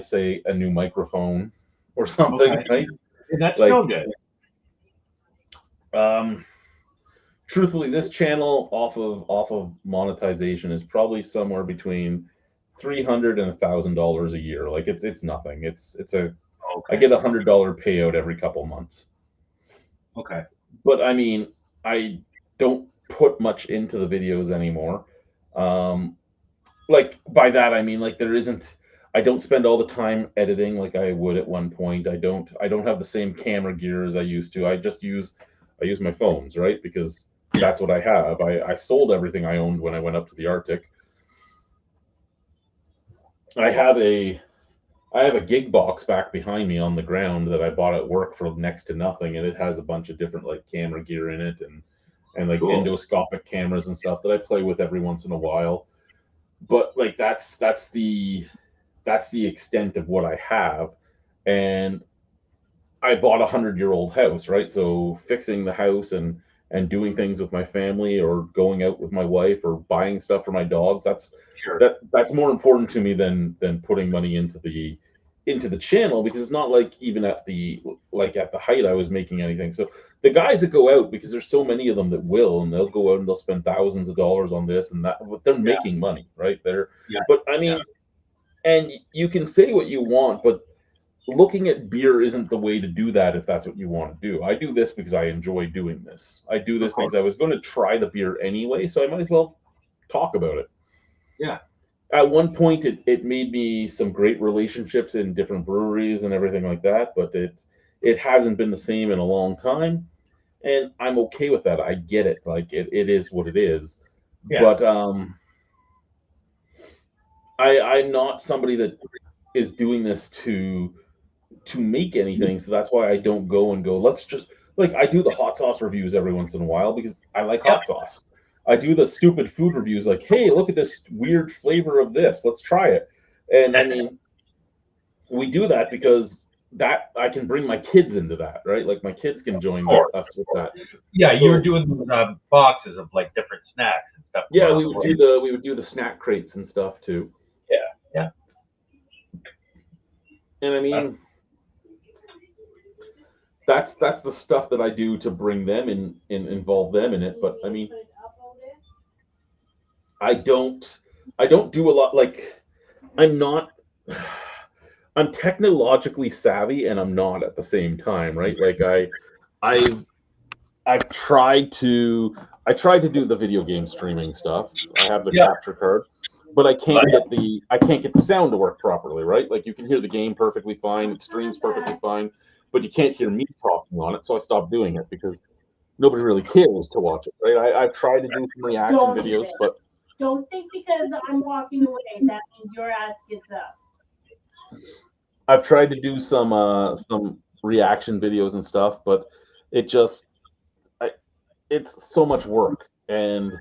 say a new microphone or something,
Okay.
right?
And that's
Like,
still good.
Truthfully, this channel off of monetization is probably somewhere between $300 and $1,000 a year. Like it's nothing. I get $100 payout every couple months.
Okay.
But I mean, I don't put much into the videos anymore. Like by that I mean like I don't spend all the time editing like I would at one point. I don't have the same camera gear as I used to. I use my phones, right? Because That's what I have. I sold everything I owned when I went up to the Arctic. I have a I have a gig box back behind me on the ground that I bought at work for next to nothing, and it has a bunch of different like camera gear in it and like
Cool.
endoscopic cameras and stuff that I play with every once in a while. But like that's the extent of what I have, and I bought a 100-year-old house, right? So fixing the house and doing things with my family or going out with my wife or buying stuff for my dogs,
Sure.
that's more important to me than putting money into the channel, because it's not like even at the height I was making anything. So the guys that go out, because there's so many of them that will, and they'll go out and they'll spend thousands of dollars on this and that, but they're
Yeah.
making money, right?
Yeah.
But I
Yeah.
mean, and you can say what you want, but looking at beer isn't the way to do that if that's what you want to do. I do this because I enjoy doing this. I do
Of
this
course.
because I was going to try the beer anyway, so I might as well talk about it.
Yeah.
At one point, it made me some great relationships in different breweries and everything like that, but it hasn't been the same in a long time, and I'm okay with that. I get it. Like it is what it is.
Yeah.
But I'm not somebody that is doing this to make anything. So that's why I don't go and go, let's just like I do the hot sauce reviews every once in a while because I like
Yep.
hot sauce. I do the stupid food reviews like, hey, look at this weird flavor of this. Let's try it. And I mean, we do that because that I can bring my kids into that, right? Like my kids can
Of
join
course.
us with that.
Yeah, you were
So
doing boxes of like different snacks and stuff from
yeah,
around the world.
we would do the snack crates and stuff too.
Yeah. Yeah.
And I
That's,
mean, that's the stuff that I do to bring them in and involve them in it. But I mean, I don't I don't do a lot like I'm not I'm technologically savvy and I'm not at the same time, right? Like I've I've tried to do the video game streaming stuff. I have the
yeah.
capture card, but
But
I can't get the sound to work properly, right? Like you can hear the game perfectly fine, it streams perfectly fine, but you can't hear me talking on it, so I stopped doing it because nobody really cares to watch it, right? I've tried to do some reaction
Don't
videos,
even.
but
Don't think because I'm walking away that means your ass gets up.
I've tried to do some reaction videos and stuff, but it just I, it's so much work, and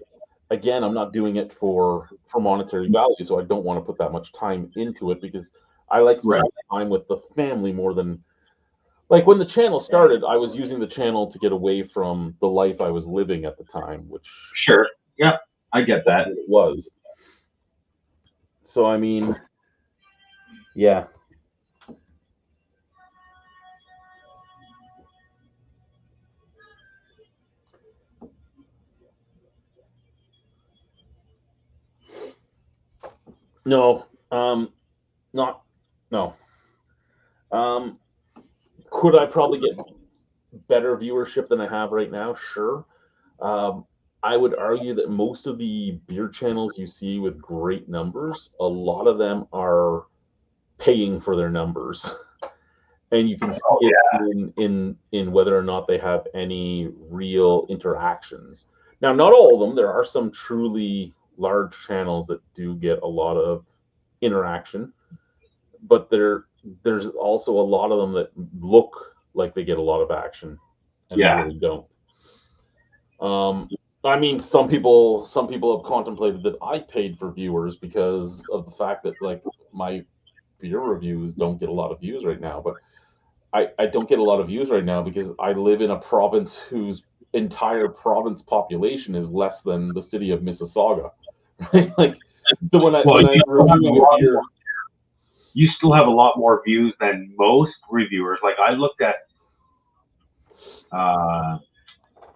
again, I'm not doing it for monetary value, so I don't want to put that much time into it because I like
right.
spending time with the family more than like when the channel started. I was using the channel to get away from the life I was living at the time, which
Sure. Yeah. I get
was
that.
what it was. So I mean, yeah, no, not no. Um, could I probably get better viewership than I have right now? Sure. Um, I would argue that most of the beer channels you see with great numbers, a lot of them are paying for their numbers, and you can see
Oh
it
yeah.
in whether or not they have any real interactions. Now, not all of them. There are some truly large channels that do get a lot of interaction, but there's also a lot of them that look like they get a lot of action, and they
Yeah.
really don't. Um, I mean, some people have contemplated that I paid for viewers because of the fact that like my beer reviews don't get a lot of views right now. But I don't get a lot of views right now because I live in a province whose entire province population is less than the city of Mississauga. Right? Like, so
Well,
when I'm reviewing a beer,
you still have a lot more views than most reviewers. Like I looked at uh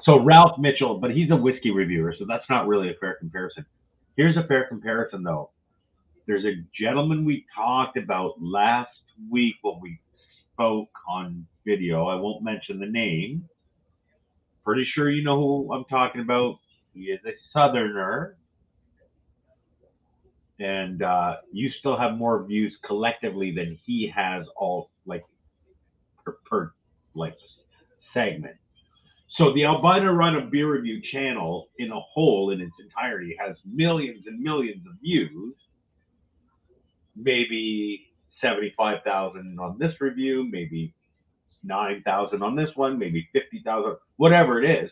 so Ralph Mitchell, but he's a whiskey reviewer, so that's not really a fair comparison. Here's a fair comparison though. There's a gentleman we talked about last week when we spoke on video. I won't mention the name. Pretty sure you know who I'm talking about. He is a Southerner, and you still have more views collectively than he has all like per like segment. So the Albino Run a Beer Review channel in a whole, in its entirety, has millions and millions of views. Maybe 75,000 on this review, maybe 9,000 on this one, maybe 50,000, whatever it is.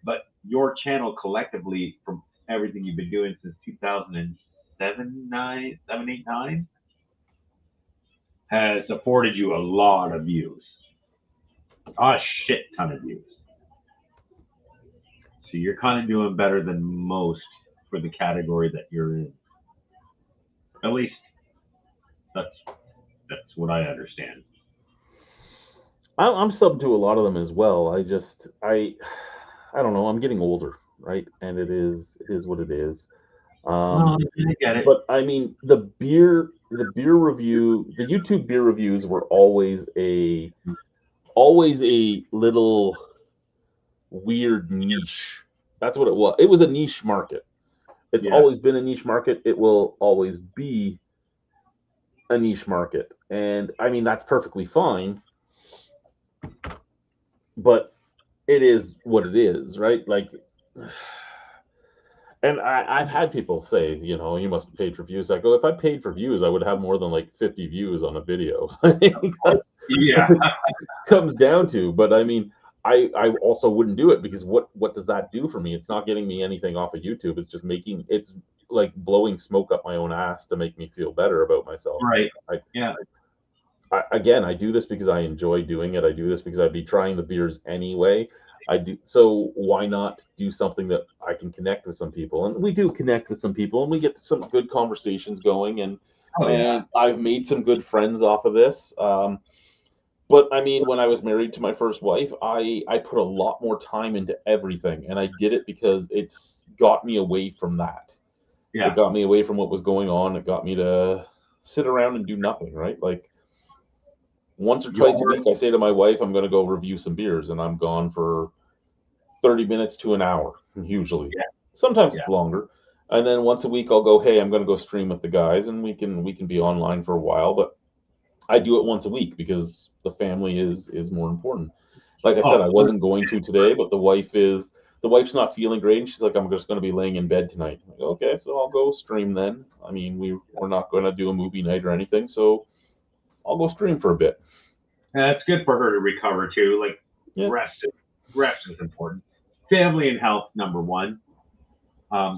But your channel collectively, from everything you've been doing since 2007, 8, 9, has afforded you a lot of views. A shit ton of views. So you're kind of doing better than most for the category that you're in. At least that's what I understand.
I'm sub to a lot of them as well. I don't know. I'm getting older, right? And it is what it is.
I get it.
But I mean, the beer review, the YouTube beer reviews were always a little weird niche. That's what it was. It was a niche market. It's always been a niche market. It will always be a niche market. And I mean, that's perfectly fine. But it is what it is, right? Like, and I've had people say, you know, you must have paid for views. I go, if I paid for views, I would have more than like 50 views on a video. That's comes down to. But I mean, I also wouldn't do it because what does that do for me? It's not getting me anything off of YouTube. It's just it's like blowing smoke up my own ass to make me feel better about myself.
Right.
Again, I do this because I enjoy doing it. I do this because I'd be trying the beers anyway. I do. So why not do something that I can connect with some people? And we do connect with some people, and we get some good conversations going. And I've made some good friends off of this. But I mean, when I was married to my first wife, I put a lot more time into everything, and I did it because it's got me away from that.
Yeah.
It got me away from what was going on. It got me to sit around and do nothing, right? Like, once or twice a week, I say to my wife, I'm going to go review some beers, and I'm gone for 30 minutes to an hour, usually.
Yeah.
Sometimes it's longer. And then once a week, I'll go, hey, I'm going to go stream with the guys, and we can be online for a while. But I do it once a week because the family is more important. Like I said, I wasn't going to today, but the wife's not feeling great, and she's like, I'm just going to be laying in bed tonight. I'm like, okay, so I'll go stream then. I mean, we're not going to do a movie night or anything, so I'll go stream for a bit.
And that's good for her to recover too. Like rest is important. Family and health, number one.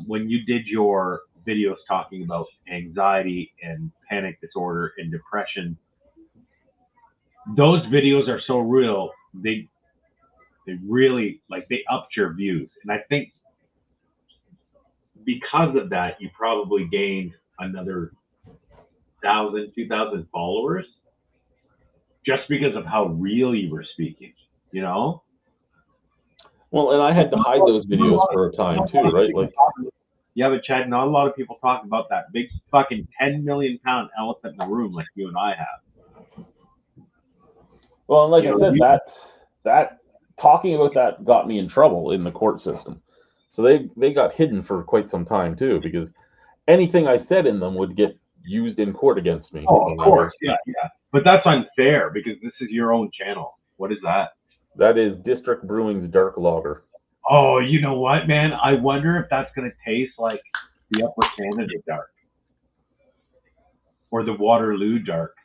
When you did your videos talking about anxiety and panic disorder and depression, those videos are so real. They really they upped your views, and I think because of that, you probably gained another 1,000, 2,000 followers. Just because of how real you were speaking, you know?
Well, and I had to hide those videos for a time too, right? Like,
yeah, but Chad, not a lot of people talk about that big fucking 10 million pound elephant in the room like you and I have.
Well, and like I said, that talking about that got me in trouble in the court system. So they got hidden for quite some time too, because anything I said in them would get used in court against me.
Oh, of course, yeah. But that's unfair because this is your own channel. What is that?
That is District Brewing's Dark Lager.
Oh, you know what, man? I wonder if that's going to taste like the Upper Canada Dark or the Waterloo Dark.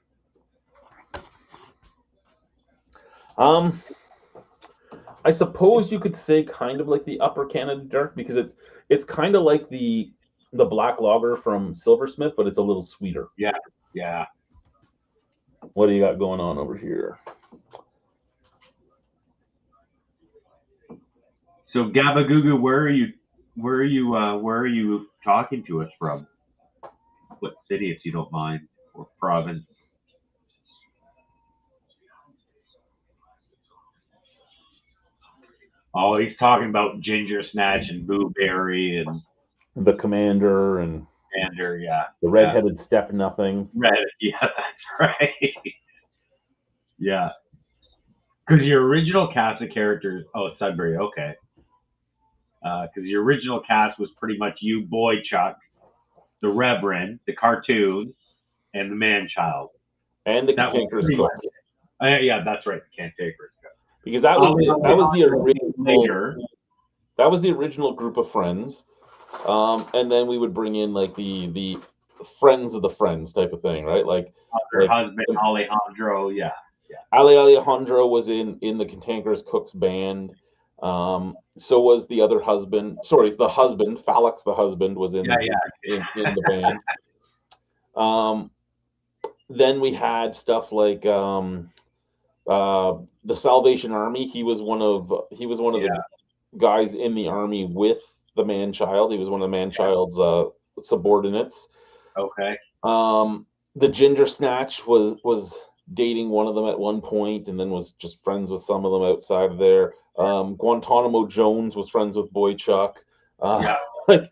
I suppose you could say kind of like the Upper Canada Dark because it's kind of like the black lager from Silversmith, but it's a little sweeter.
Yeah.
What do you got going on over here?
So Gabagoogoo, where are you talking to us from? What city, if you don't mind, or province? Oh, he's talking about Ginger Snatch and Blueberry and
the Commander and
yeah,
the redheaded Step Nothing.
Yeah, that's right. Yeah, because your original cast of characters. Oh, Sudbury. Okay. Because the original cast was pretty much you, Boy Chuck, the Reverend, the cartoon, and the Man Child.
And the Cantankerous Cook.
Yeah, that's right, the Cantankerous Cook.
because that was the original
later.
that was the original group of friends, and then we would bring in like the friends of the friends type of thing, right?
Her husband Alejandro, yeah.
Alejandro was in the Cantankerous Cooks band. So was the other husband. Sorry, the husband, Felix, the husband, was in the band. Then we had stuff like the Salvation Army. He was one of the guys in the army with the man child. He was one of the man child's subordinates.
Okay.
The Ginger Snatch was dating one of them at one point, and then was just friends with some of them outside of there. Guantanamo Jones was friends with Boy Chuck. Like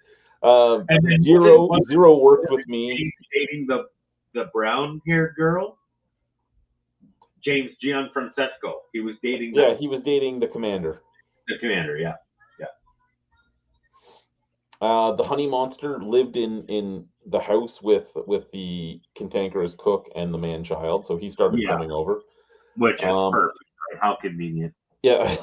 Zero worked with me.
Dating the brown-haired girl, James Gianfrancesco. He was dating.
He was dating the commander.
The commander, yeah.
The Honey Monster lived in the house with the Cantankerous Cook and the man child, so he started coming over.
Which is perfect. Right? How convenient.
Yeah.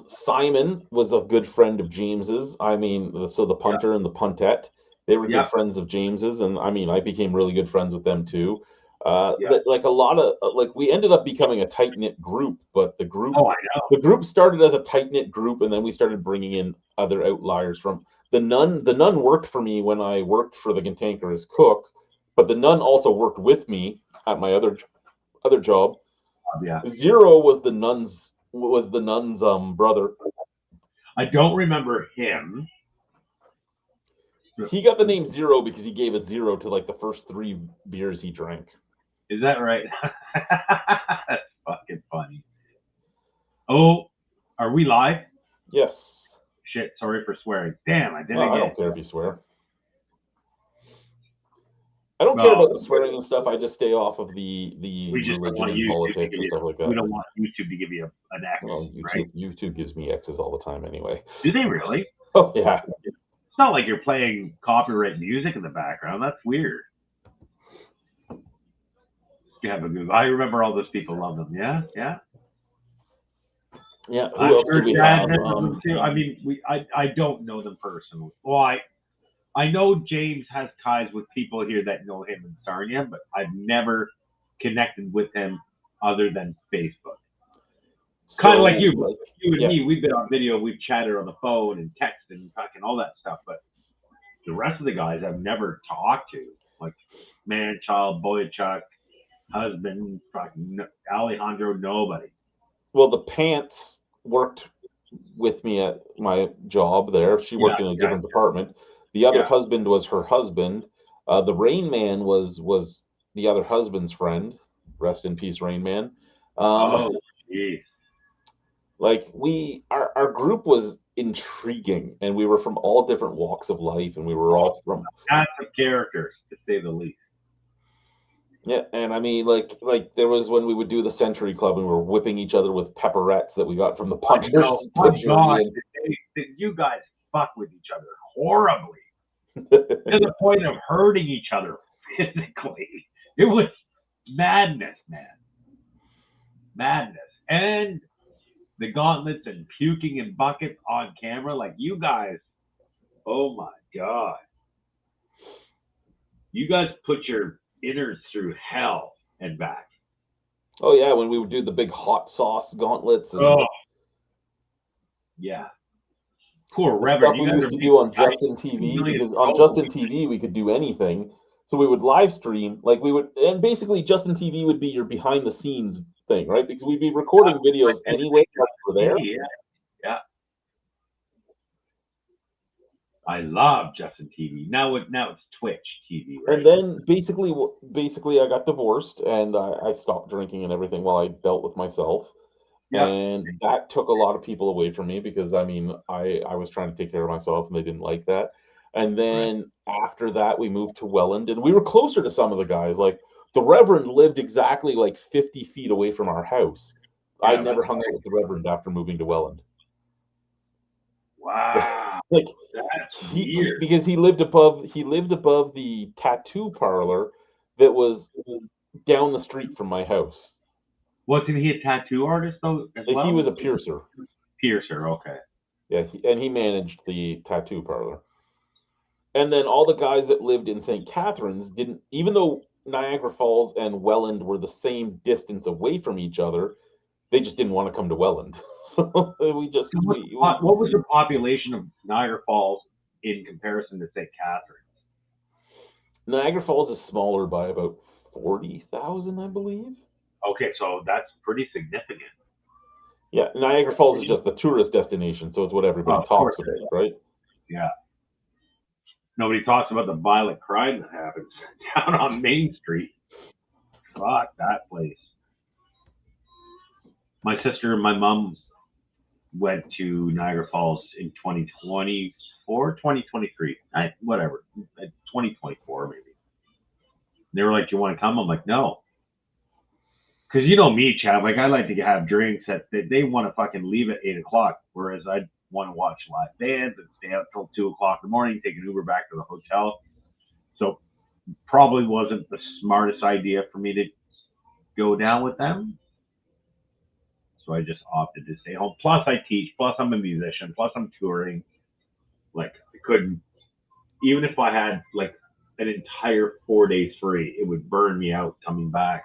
Simon was a good friend of James's. I mean, so the punter and the puntette, they were good friends of James's, and I mean, I became really good friends with them too. Like a lot of we ended up becoming a tight knit group, but the group started as a tight knit group, and then we started bringing in other outliers from the nun. The nun worked for me when I worked for the Cantankerous Cook, but the nun also worked with me at my other job. Zero was the nun's brother.
I don't remember him.
He got the name Zero because he gave a zero to like the first 3 beers he drank.
Is that right? That's fucking funny. Oh, are we live?
Yes.
Shit, sorry for swearing. Damn, I didn't.
I don't care if you swear. I don't care about the swearing and stuff. I just stay off of the religion and politics and stuff like that.
We don't want YouTube to give you an X.
Well, YouTube gives me X's all the time anyway.
Do they really?
Oh yeah.
It's not like you're playing copyright music in the background. That's weird. You have a Google. I remember all those people love them. Yeah.
Who else do we have?
I mean, I don't know them personally. Well, I know James has ties with people here that know him in Sarnia, but I've never connected with him other than Facebook. Kind of like you, you and me. We've been on video, we've chatted on the phone and text and fucking all that stuff, but the rest of the guys I've never talked to, like man, child, Boy Chuck, husband, fucking Alejandro, nobody.
Well, the Pants worked with me at my job there. She worked in a different department. The other husband was her husband. The Rain Man was the other husband's friend. Rest in peace, Rain Man.
Geez.
Like our group was intriguing, and we were from all different walks of life, and we were all from
lots of characters, to say the least.
Yeah, and I mean, like there was when we would do the Century Club, and we were whipping each other with pepperettes that we got from the punters.
Oh my God, you guys fuck with each other horribly to the point of hurting each other physically. It was madness, man. Madness. And the gauntlets and puking in buckets on camera, like you guys, oh my God. You guys put your innards through hell and back.
Oh yeah, when we would do the big hot sauce gauntlets. And
yeah. Poor
Reverend. Stuff we used to do on Justin TV, because on Justin TV we could do anything. So we would live stream, like we would, and basically Justin TV would be your behind the scenes thing, right? Because we'd be recording videos anyway over there.
Yeah. I love Justin TV. Now it's Twitch TV, right?
And then basically I got divorced and I stopped drinking and everything while I dealt with myself. Yeah. And that took a lot of people away from me because I mean I was trying to take care of myself and they didn't like that. And then after that we moved to Welland and we were closer to some of the guys. Like the Reverend lived exactly like 50 feet away from our house. I never hung out with the Reverend after moving to Welland.
Wow.
Like because he lived above the tattoo parlor that was down the street from my house.
Wasn't he a tattoo artist though as well?
He was a piercer.
Piercer, okay.
Yeah, and he managed the tattoo parlor. And then all the guys that lived in St. Catharines didn't, even though Niagara Falls and Welland were the same distance away from each other, they just didn't want to come to Welland. So
What was the population of Niagara Falls in comparison to St. Catharines?
Niagara Falls is smaller by about 40,000, I believe.
Okay, so that's pretty significant.
Yeah, Niagara Falls is just the tourist destination, so it's what everybody talks about, right?
Yeah. Nobody talks about the violent crime that happens down on Main Street. Fuck that place. My sister and my mom went to Niagara Falls in 2024, 2023, whatever, 2024 maybe. They were like, "Do you want to come?" I'm like, "No," because you know me, Chad. Like I like to have drinks that they want to fucking leave at 8 o'clock, whereas I want to watch live bands and stay out till 2 o'clock in the morning, take an Uber back to the hotel. So probably wasn't the smartest idea for me to go down with them. So I just opted to stay home. Plus I teach, plus I'm a musician, plus I'm touring. Like I couldn't, even if I had like an entire 4 days free, it would burn me out coming back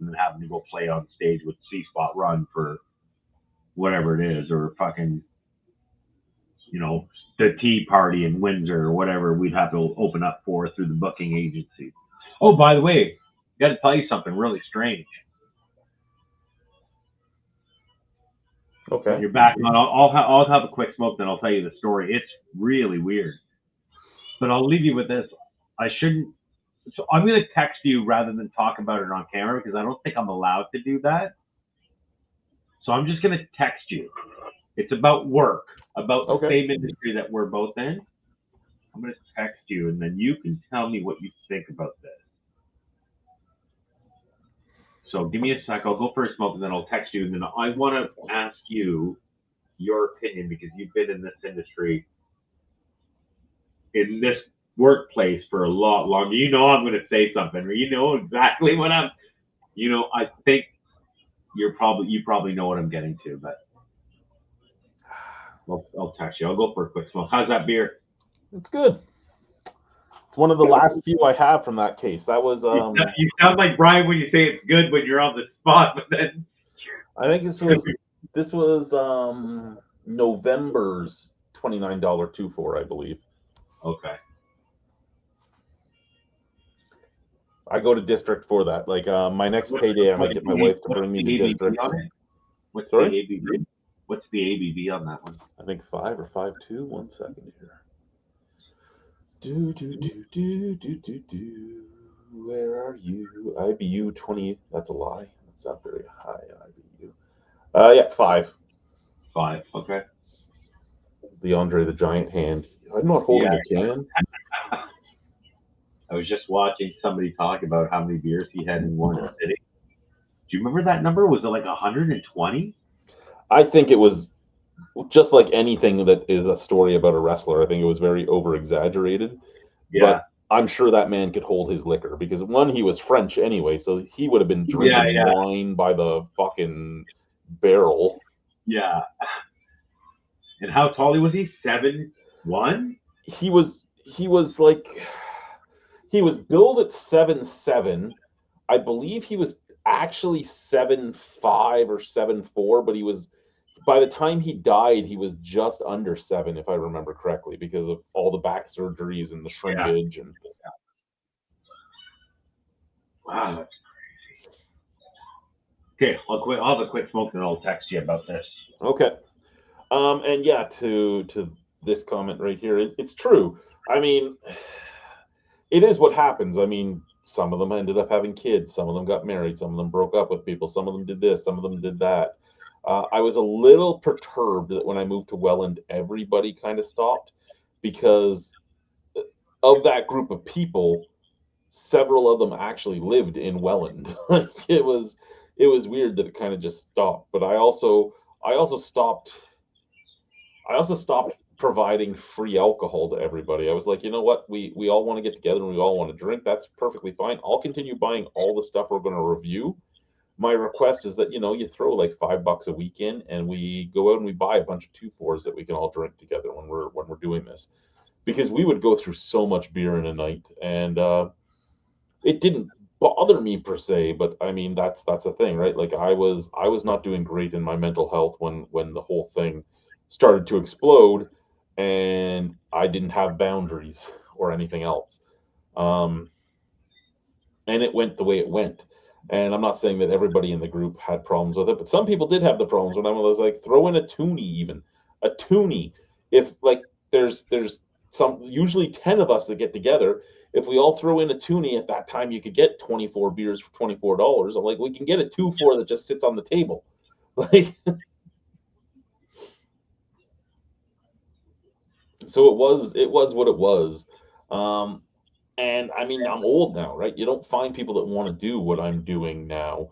and then having to go play on stage with C Spot Run for whatever it is, or fucking, you know, the tea party in Windsor or whatever we'd have to open up for through the booking agency. Oh, by the way, got to tell you something really strange.
Okay.
When you're back on, I'll have a quick smoke, then I'll tell you the story. It's really weird. But I'll leave you with this. I shouldn't. So I'm going to text you rather than talk about it on camera because I don't think I'm allowed to do that. So I'm just going to text you. It's about work, about the same industry that we're both in. I'm going to text you, and then you can tell me what you think about this. So give me a sec. I'll go for a smoke, and then I'll text you. And then I want to ask you your opinion because you've been in this industry, in this workplace for a lot longer. You know I'm going to say something, or you know exactly what I'm. You know, I think you probably know what I'm getting to, but I'll text you. I'll go for a quick smoke. How's that beer?
It's good. It's one of the last few I have from that case. That was
You sound like Brian when you say it's good when you're on the spot, but then
I think this was November's $29 2-4, I believe.
Okay.
I go to District for that. Like my next payday, I might get my wife to bring me to District.
What's the ABV? What's the ABV on that one?
I think 5 or 5.2. 1 second here. Where are you? IBU 20. That's a lie. That's not very high. IBU. Yeah, 5.
5. Okay.
The Andre the Giant hand. I'm not holding a can.
I was just watching somebody talk about how many beers he had in one sitting. Do you remember that number? Was it like 120?
I think it was just like anything that is a story about a wrestler. I think it was very over exaggerated.
Yeah.
But I'm sure that man could hold his liquor because one, he was French anyway, so he would have been drinking wine by the fucking barrel.
Yeah. And how tall was he? 7'1"?
He was billed at 7'7". I believe he was actually 7'5" or 7'4", but he was, by the time he died, he was just under 7, if I remember correctly, because of all the back surgeries and the shrinkage. And
wow, that's crazy. Okay, I'll have a quick smoke and I'll text you about this.
Okay. And yeah, to this comment right here, it's true. I mean, it is what happens. I mean, some of them ended up having kids. Some of them got married. Some of them broke up with people. Some of them did this. Some of them did that. I was a little perturbed that when I moved to Welland, everybody kind of stopped because of that group of people, several of them actually lived in Welland. It was weird that it kind of just stopped. But I also stopped providing free alcohol to everybody. I was like, you know what? We all want to get together and we all want to drink. That's perfectly fine. I'll continue buying all the stuff we're going to review. my request is that you throw like $5 a week in, and we go out and we buy a bunch of 2-4s that we can all drink together when we're doing this, because we would go through so much beer in a night, and it didn't bother me per se, but I mean that's the thing, right? Like I was not doing great in my mental health when the whole thing started to explode, and I didn't have boundaries or anything else. Um, and it went the way it went. And I'm not saying that everybody in the group had problems with it, but some people did have the problems. When I was like, throw in a toonie, even a toonie. If like there's some usually 10 of us that get together. If we all throw in a toonie at that time, you could get 24 beers for $24. I'm like, we can get a 2-4 that just sits on the table. Like, so it was what it was. Um, and I mean, I'm old now, right? You don't find people that want to do what I'm doing now.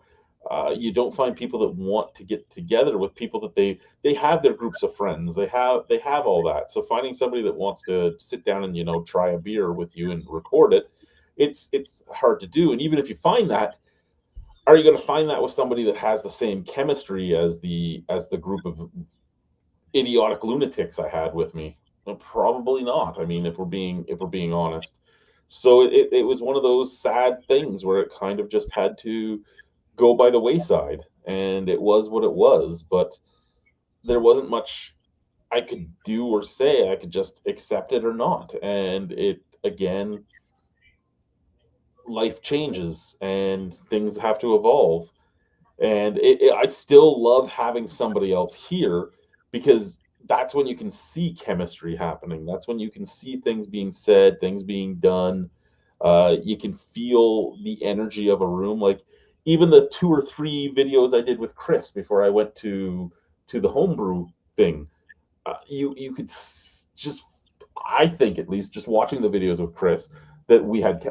You don't find people that want to get together with people that they have their groups of friends. They have all that. So finding somebody that wants to sit down and try a beer with you and record it, it's hard to do. And even if you find that, are you going to find that with somebody that has the same chemistry as the group of idiotic lunatics I had with me? Well, probably not. I mean, if we're being honest. So it was one of those sad things where it kind of just had to go by the wayside, and it was what it was. But there wasn't much I could do or say. I could just accept it or not. And it again, life changes and things have to evolve. And I still love having somebody else here, because that's when you can see chemistry happening. That's when you can see things being said, things being done. You can feel the energy of a room. Like even the 2 or 3 videos I did with Chris before I went to the homebrew thing, you could just, I think at least, just watching the videos with Chris, that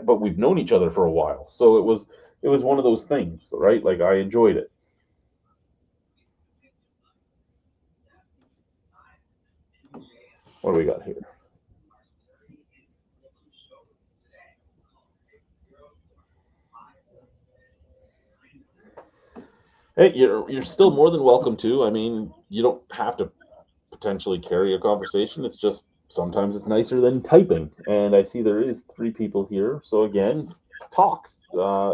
but we've known each other for a while, so it was one of those things, right? Like I enjoyed it. What do we got here? Hey, you're still more than welcome to. I mean, you don't have to potentially carry a conversation. It's just sometimes it's nicer than typing. And I see there is 3 people here. So again, talk,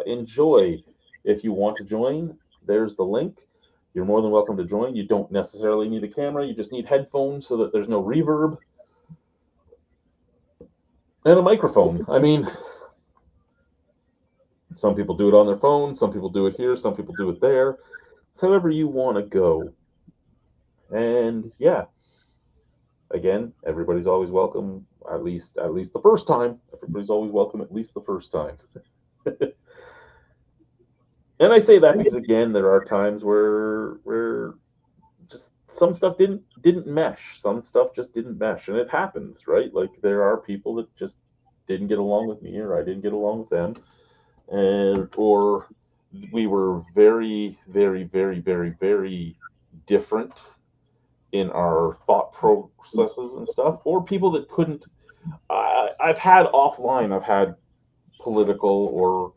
enjoy. If you want to join, there's the link. You're more than welcome to join. You don't necessarily need a camera. You just need headphones so that there's no reverb, and a microphone. I mean, some people do it on their phone. Some people do it here. Some people do it there. It's however you want to go. And yeah, again, everybody's always welcome. At least the first time. Everybody's always welcome at least the first time. And I say that because again, there are times where just some stuff didn't mesh. Some stuff just didn't mesh, and it happens, right? Like there are people that just didn't get along with me, or I didn't get along with them, and or we were very, very, very, very, very different in our thought processes and stuff, or people that couldn't. I've had political or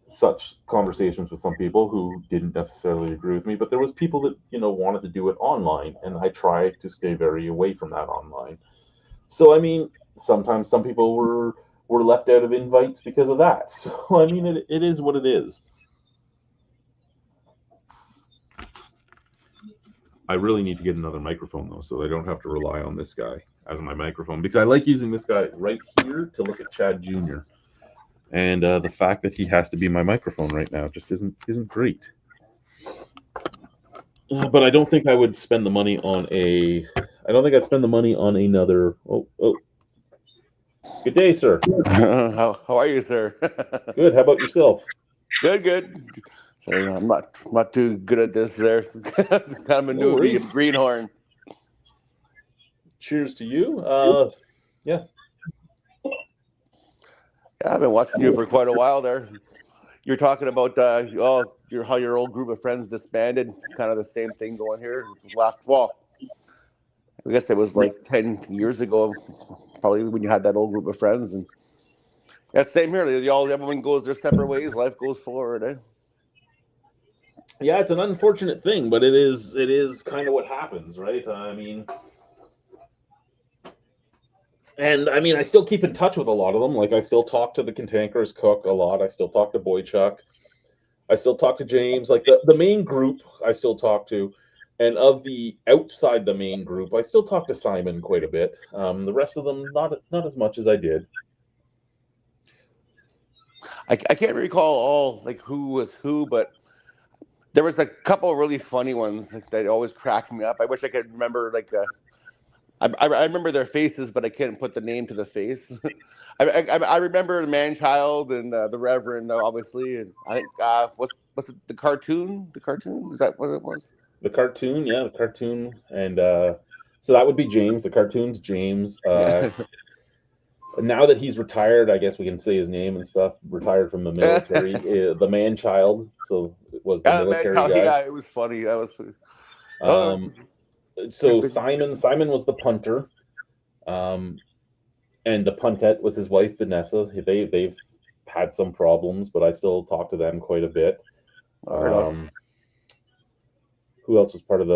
such conversations with some people who didn't necessarily agree with me, but there was people that wanted to do it online, and I try to stay very away from that online. So I mean, sometimes some people were left out of invites because of that. So I mean, it is what it is. I really need to get another microphone though, so I don't have to rely on this guy as my microphone, because I like using this guy right here to look at Chad Jr. And the fact that he has to be my microphone right now just isn't great. But I don't think I would spend the money on a. I don't think I'd spend the money on another. Oh, good day, sir.
How are you, sir?
Good. How about yourself?
Good, good. So I'm not too good at this. There, kind of a
No
newbie
worries.
in Greenhorn.
Cheers to you. Yeah.
Yeah, I've been watching you for quite a while. There, you're talking about how your old group of friends disbanded. Kind of the same thing going here last fall. I guess it was like 10 years ago, probably when you had that old group of friends. And yeah, same here. Everyone goes their separate ways. Life goes forward. Eh?
Yeah, it's an unfortunate thing, but it is kind of what happens, right? I mean, and I mean, I still keep in touch with a lot of them. Like, I still talk to the Cantankerous Cook a lot. I still talk to Boychuk. I still talk to James. Like, the main group, I still talk to. And of the outside the main group, I still talk to Simon quite a bit. The rest of them, not as much as I did.
I can't recall all like who was who, but there was a couple of really funny ones that always cracked me up. I wish I could remember I remember their faces, but I couldn't put the name to the face. I remember the man child and the Reverend, obviously, and I think was it the cartoon? The cartoon, is that what it was?
The cartoon, yeah, the cartoon, and so that would be James. The cartoon's James.
Yeah,
Now that he's retired, I guess we can say his name and stuff. Retired from the military, the man child. So it was the
yeah, the man
military
child.
guy.
Yeah, it was funny. That was funny. Oh,
Um, so Simon was the punter, um, and the puntette was his wife Vanessa. They've had some problems, but I still talk to them quite a bit.
right on.
Who else was part of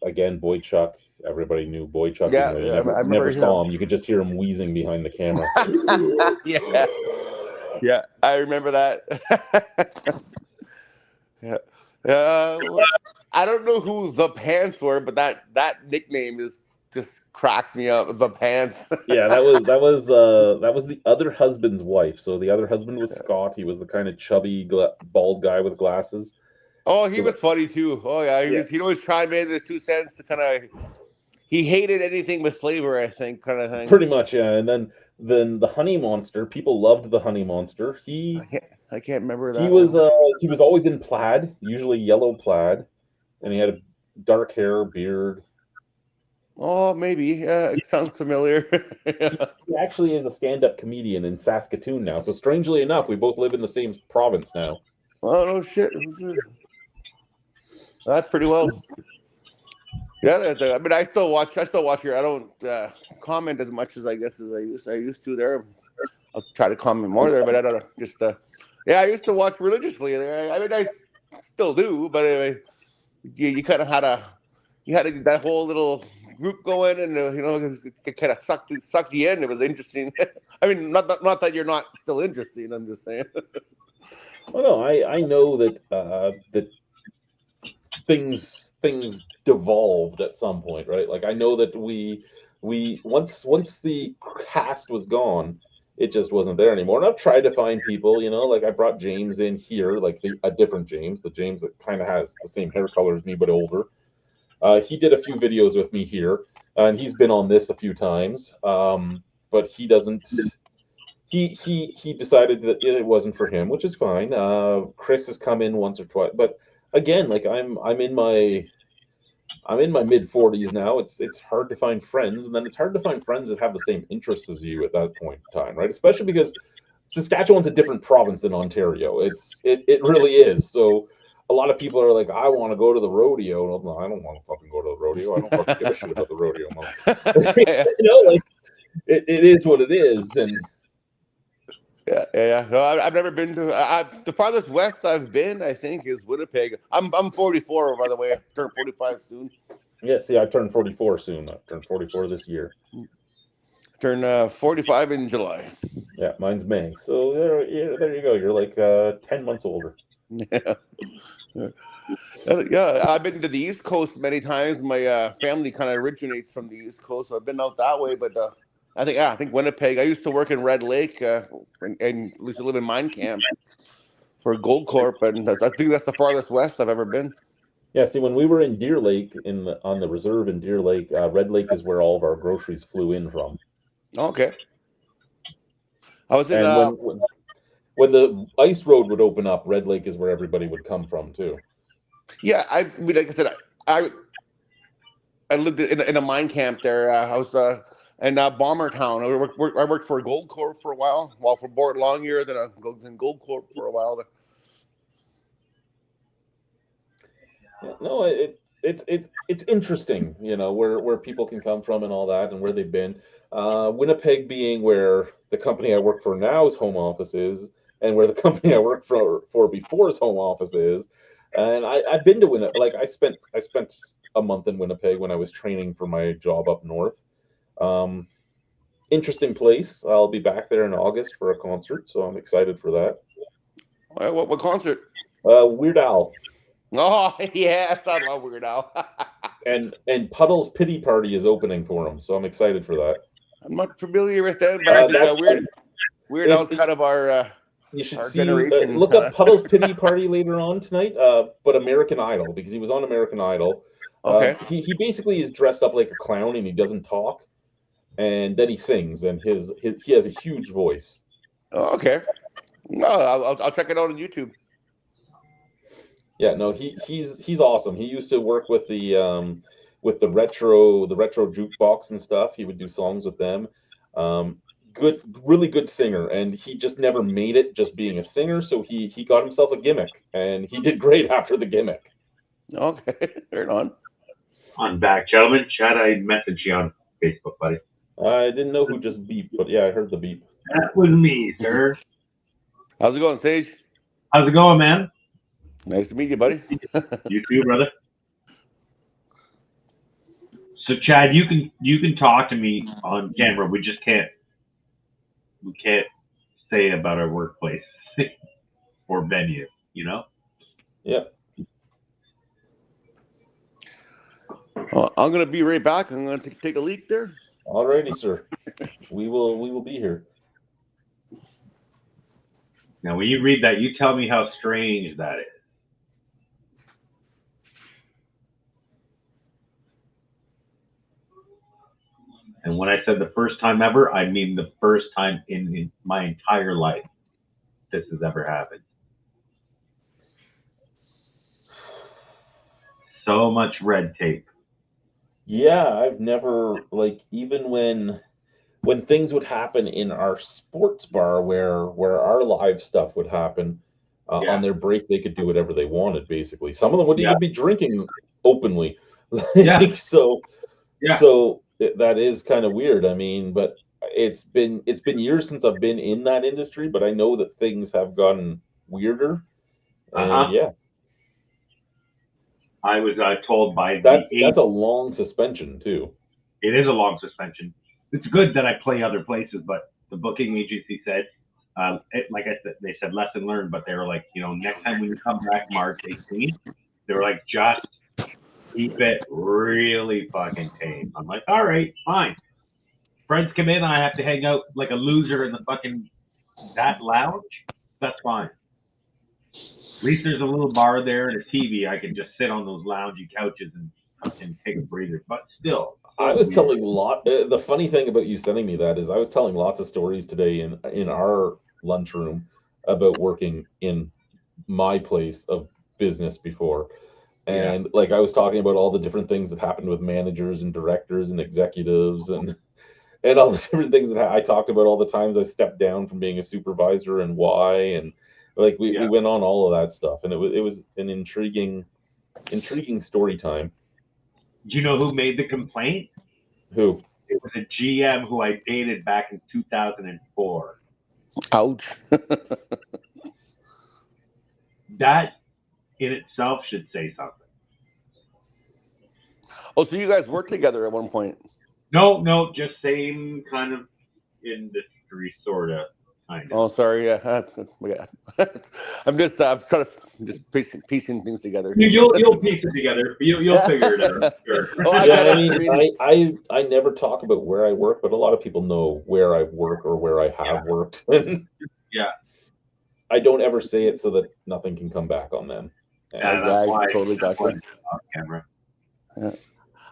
again, Boychuk? Everybody knew Boychuk, even
Yeah,
though
yeah, I
you never
remember
saw
him.
him. You could just hear him wheezing behind the camera.
Yeah, yeah, I remember that. Yeah. I don't know who the pants were, but that nickname is just cracks me up. The pants.
Yeah, that was the other husband's wife. So the other husband was Scott. He was the kind of chubby, bald guy with glasses.
Oh, he
So
was funny too. Oh yeah,
yeah,
he'd always chime in his 2 cents to kind of. He hated anything with flavor, I think, kind of thing.
pretty much, yeah. And then the honey monster. People loved the honey monster.
I can't remember
He
that
was
one.
uh he was always in plaid, usually yellow plaid, and he had a dark hair, beard.
Oh, maybe. Yeah, it sounds familiar.
He, he actually is a stand-up comedian in Saskatoon now. So strangely enough, we both live in the same province now.
Oh no, shit. That's pretty well. Yeah, I mean, I still watch. I still watch here. I don't comment as much as I guess as I used to there. I'll try to comment more there, but I don't know. Just yeah, I used to watch religiously there. I mean, I still do, but anyway, you kind of had that whole little group going, and it kind of sucked you in. It was interesting. I mean, not that you're not still interesting. I'm just saying.
Oh no, I know that things devolved at some point, right? Like, I know that we once the cast was gone, it just wasn't there anymore. And I've tried to find people, like I brought James in here, like a different James, the James that kind of has the same hair color as me but older. He did a few videos with me here, and he's been on this a few times. But he doesn't. He decided that it wasn't for him, which is fine. Chris has come in once or twice, but again, like I'm in my mid 40s now. It's hard to find friends, and then it's hard to find friends that have the same interests as you at that point in time, right? Especially because Saskatchewan's a different province than Ontario. It really is. So a lot of people are like, I want to go to the rodeo. And I'm like, I don't want to fucking go to the rodeo. I don't fucking give a shit about the rodeo, mother. Like it is what it is, and
Yeah, yeah, yeah. No, I've never been to. The farthest west I've been, I think, is Winnipeg. I'm 44, by the way. I turn 45 soon.
yeah. See, I turned 44 soon. I turned 44 this year.
Turn 45 in July.
Yeah, mine's May. So there you go. You're like 10 months older.
Yeah, yeah. I've been to the East Coast many times. My family kind of originates from the East Coast, so I've been out that way. But I think Winnipeg. I used to work in Red Lake, and used to live in mine camp for Gold Corp, and I think that's the farthest west I've ever been.
Yeah, see, when we were in Deer Lake, on the reserve in Deer Lake, Red Lake is where all of our groceries flew in from.
Okay, I was in.
And when the ice road would open up, Red Lake is where everybody would come from too.
Yeah, I mean, like I said, I I lived in a mine camp there. I was in Bomber Town. I worked for Gold Corp for a while for Bort Longyear, then I worked in Gold Corp for a while.
Yeah, no, it's interesting, where people can come from and all that, and where they've been. Winnipeg being where the company I work for now's home office is, and where the company I worked for before's home office is. And I've been to Winnipeg. Like I spent a month in Winnipeg when I was training for my job up north. Um, Interesting place. I'll be back there in August for a concert, so I'm excited for that.
What concert?
Weird Al
Oh yes, I love Weird Al.
and Puddle's Pity Party is opening for him, so I'm excited for that.
I'm not familiar with them, but I think Weird Al's
it-
kind of our
You should
our
see
generation.
look up Puddle's Pity Party later on tonight. But American Idol, because he was on American Idol.
Okay.
He basically is dressed up like a clown and he doesn't talk, and then he sings, and he has a huge voice.
Oh, okay. No, I'll check it out on YouTube.
Yeah, no, he's awesome. He used to work with the retro jukebox and stuff. He would do songs with them. Really good singer, and he just never made it just being a singer. So he got himself a gimmick, and he did great after the gimmick.
Okay, right on.
On back, gentlemen. Chad, I messaged you on Facebook, buddy.
I didn't know who just beeped, but yeah, I heard the beep.
That was me, sir.
How's it going, Sage?
How's it going, man?
Nice to meet you, buddy.
You too, brother. So, Chad, you can talk to me on camera. We just can't say about our workplace or venue. You know.
Yeah.
I'm gonna be right back. I'm gonna take a leak there.
Alrighty, sir. We will be here.
Now, when you read that, you tell me how strange that is. And when I said the first time ever, I mean the first time in my entire life this has ever happened. So much red tape.
Yeah, I've never, like, even when things would happen in our sports bar where our live stuff would happen
Yeah.
on their break, they could do whatever they wanted. Basically, some of them would
Yeah.
even be drinking openly.
Yeah.
So
Yeah.
that is kind of weird. I mean, but it's been years since I've been in that industry, but I know that things have gotten weirder. And
Uh-huh.
yeah,
I was told by
that's
the
a long suspension too.
It is a long suspension. It's good that I play other places, but the booking agency said, like I said, they said lesson learned, but they were like, next time when you come back March 18th, they were like, just keep it really fucking tame. I'm like, all right, fine. Friends come in, I have to hang out like a loser in the fucking that lounge. That's fine. At least there's a little bar there and a TV. I can just sit on those loungy couches and take a breather. But still,
I was telling the funny thing about you sending me that is I was telling lots of stories today in our lunchroom about working in my place of business before. And like I was talking about all the different things that happened with managers and directors and executives and all the different things that I talked about all the times I stepped down from being a supervisor and why, and like we went on all of that stuff, and it was an intriguing story time.
Do you know who made the complaint?
Who?
It was a GM who I dated back in 2004.
Ouch.
That in itself should say something.
Oh, so you guys worked together at one point?
No, just same kind of industry, sort of. Kind of.
Oh, sorry. Yeah, I'm just trying to piecing things together.
You'll piece it together. You'll figure it out. Sure.
Oh,
Yeah, I mean, I never talk about where I work, but a lot of people know where I work or where I have worked.
Yeah.
I don't ever say it so that nothing can come back on them.
Yeah,
I totally got you.
Camera.
Yeah.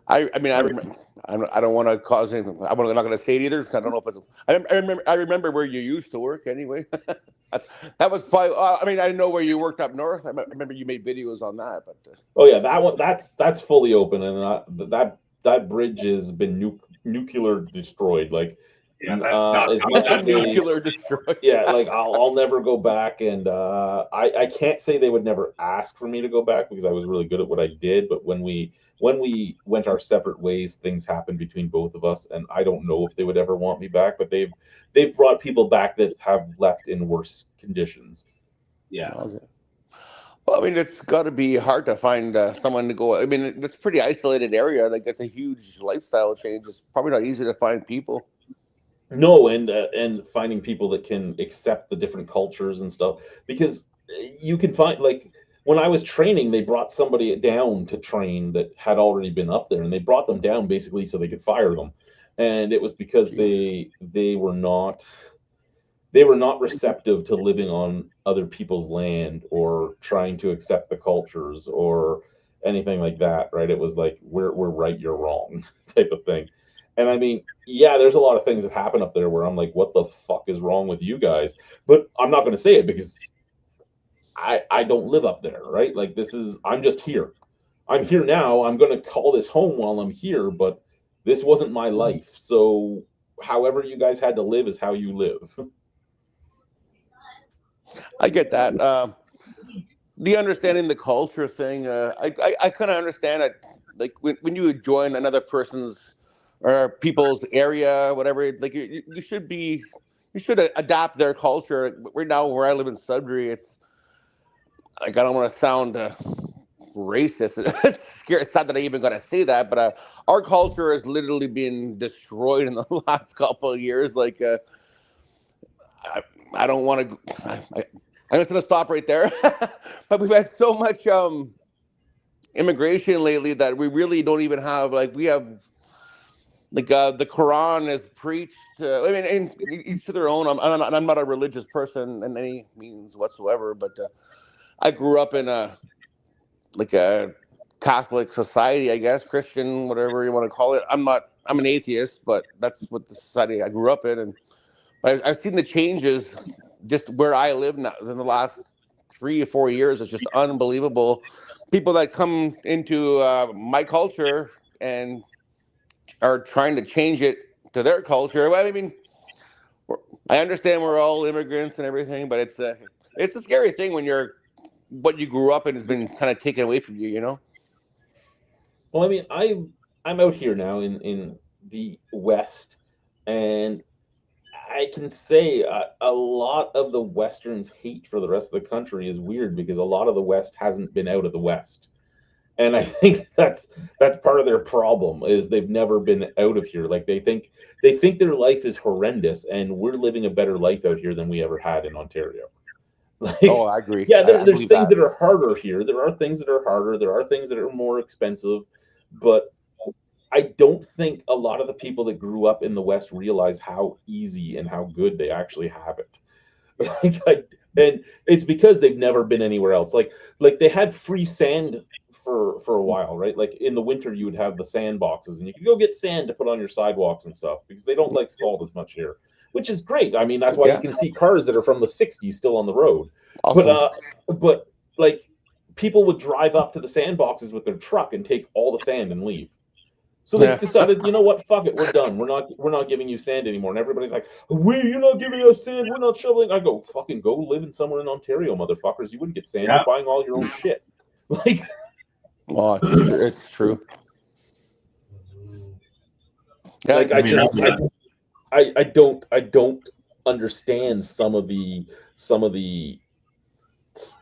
I mean, I don't want to cause anything. I'm not going to say it either. I don't know if it's. I remember where you used to work anyway. That was probably. I mean, I know where you worked up north. I remember you made videos on that. But
oh yeah, that one that's fully open, and that bridge has been nuclear destroyed. Like as much as
nuclear destroyed.
Yeah, like I'll never go back, and I can't say they would never ask for me to go back because I was really good at what I did. But when we went our separate ways, things happened between both of us, and I don't know if they would ever want me back. But they've brought people back that have left in worse conditions.
Yeah.
Okay. Well, I mean, it's got to be hard to find someone to go. I mean, it's a pretty isolated area. Like, it's a huge lifestyle change. It's probably not easy to find people.
No, and finding people that can accept the different cultures and stuff, because you can find, like, when I was training, they brought somebody down to train that had already been up there, and they brought them down basically so they could fire them, and it was because
Jeez.
they were not receptive to living on other people's land or trying to accept the cultures or anything like that, right? It was like we're right, you're wrong type of thing. And I mean, yeah, there's a lot of things that happen up there where I'm like, what the fuck is wrong with you guys? But I'm not going to say it because I don't live up there, right? Like, this is, I'm just here. I'm here now. I'm going to call this home while I'm here, but this wasn't my life. So however you guys had to live is how you live.
I get that. The understanding the culture thing, I kind of understand it. Like, when you join another person's or people's area, whatever, like, you should be, you should adapt their culture. Right now, where I live in Sudbury, it's like, I don't want to sound racist. It's sad that I even got to say that, but our culture has literally been destroyed in the last couple of years. Like, I, I don't want to. I'm just gonna stop right there. But we've had so much immigration lately that we really don't even have, like, we have, like, the Quran is preached. I mean, and each to their own. I'm not a religious person in any means whatsoever, but I grew up in a Catholic society, I guess, Christian, whatever you want to call it. I'm an atheist, but that's what the society I grew up in, and I've seen the changes just where I live now in the last 3 or 4 years. It's just unbelievable. People that come into my culture and are trying to change it to their culture. Well, I mean, I understand we're all immigrants and everything, but it's a scary thing when what you grew up in has been kind of taken away from you. You know?
Well, I mean, I'm out here now in the West, and I can say a lot of the Western's hate for the rest of the country is weird because a lot of the West hasn't been out of the West, and I think that's part of their problem is they've never been out of here. Like, they think their life is horrendous, and we're living a better life out here than we ever had in Ontario.
Oh,
Like,
I agree.
yeah,
I
there's
believe
things
that.
that are harder here. There are things that are harder. There are things that are more expensive, but I don't think a lot of the people that grew up in the West realize how easy and how good they actually have it. And it's because they've never been anywhere else. Like they had free sand for a while, right? Like, in the winter, you would have the sand boxes, and you could go get sand to put on your sidewalks and stuff because they don't like salt as much here, which is great. I mean, that's why you
Yeah,
can see cars that are from the '60s still on the road. But
awesome.
but like, people would drive up to the sandboxes with their truck and take all the sand and leave. So they
Yeah.
decided, you know what, fuck it, we're done. We're not giving you sand anymore. And everybody's like, you're not giving us sand. We're not shoveling. I go, fucking go live in somewhere in Ontario, motherfuckers. You wouldn't get sand. You're
Yeah.
buying all your own shit. Like,
Well, it's true. Yeah,
like I
I mean,
just I don't understand some of the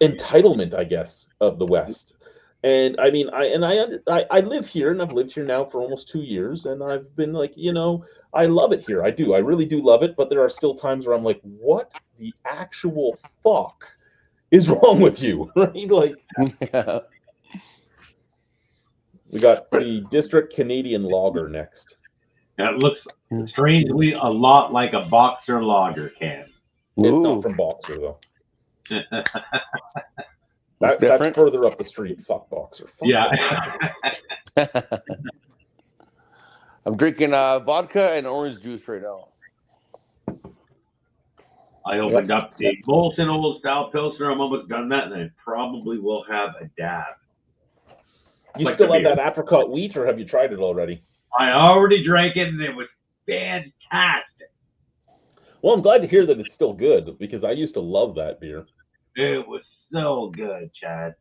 entitlement, I guess, of the West. And I mean, I live here, and I've lived here now for almost 2 years, and I've been like, I love it here. I do. I really do love it. But there are still times where I'm like, what the actual fuck is wrong with you? Right? Like,
yeah.
we got the District Canadian Lager next.
that looks strangely a lot like a boxer lager can.
It's not
Ooh,
from Boxer though.
it's
That's
different.
further up the street. Fuck Boxer. Fuck
Yeah.
Boxer.
I'm drinking vodka and orange juice right now.
I opened up the Molson Old Style Pilsner. I'm almost done that, and I probably will have a dab.
You
Like
still
the
have
beer.
that apricot wheat, or have you tried it already?
I already drank it, and it was fantastic.
Well, I'm glad to hear that it's still good because I used to love that beer.
It was so good, Chad.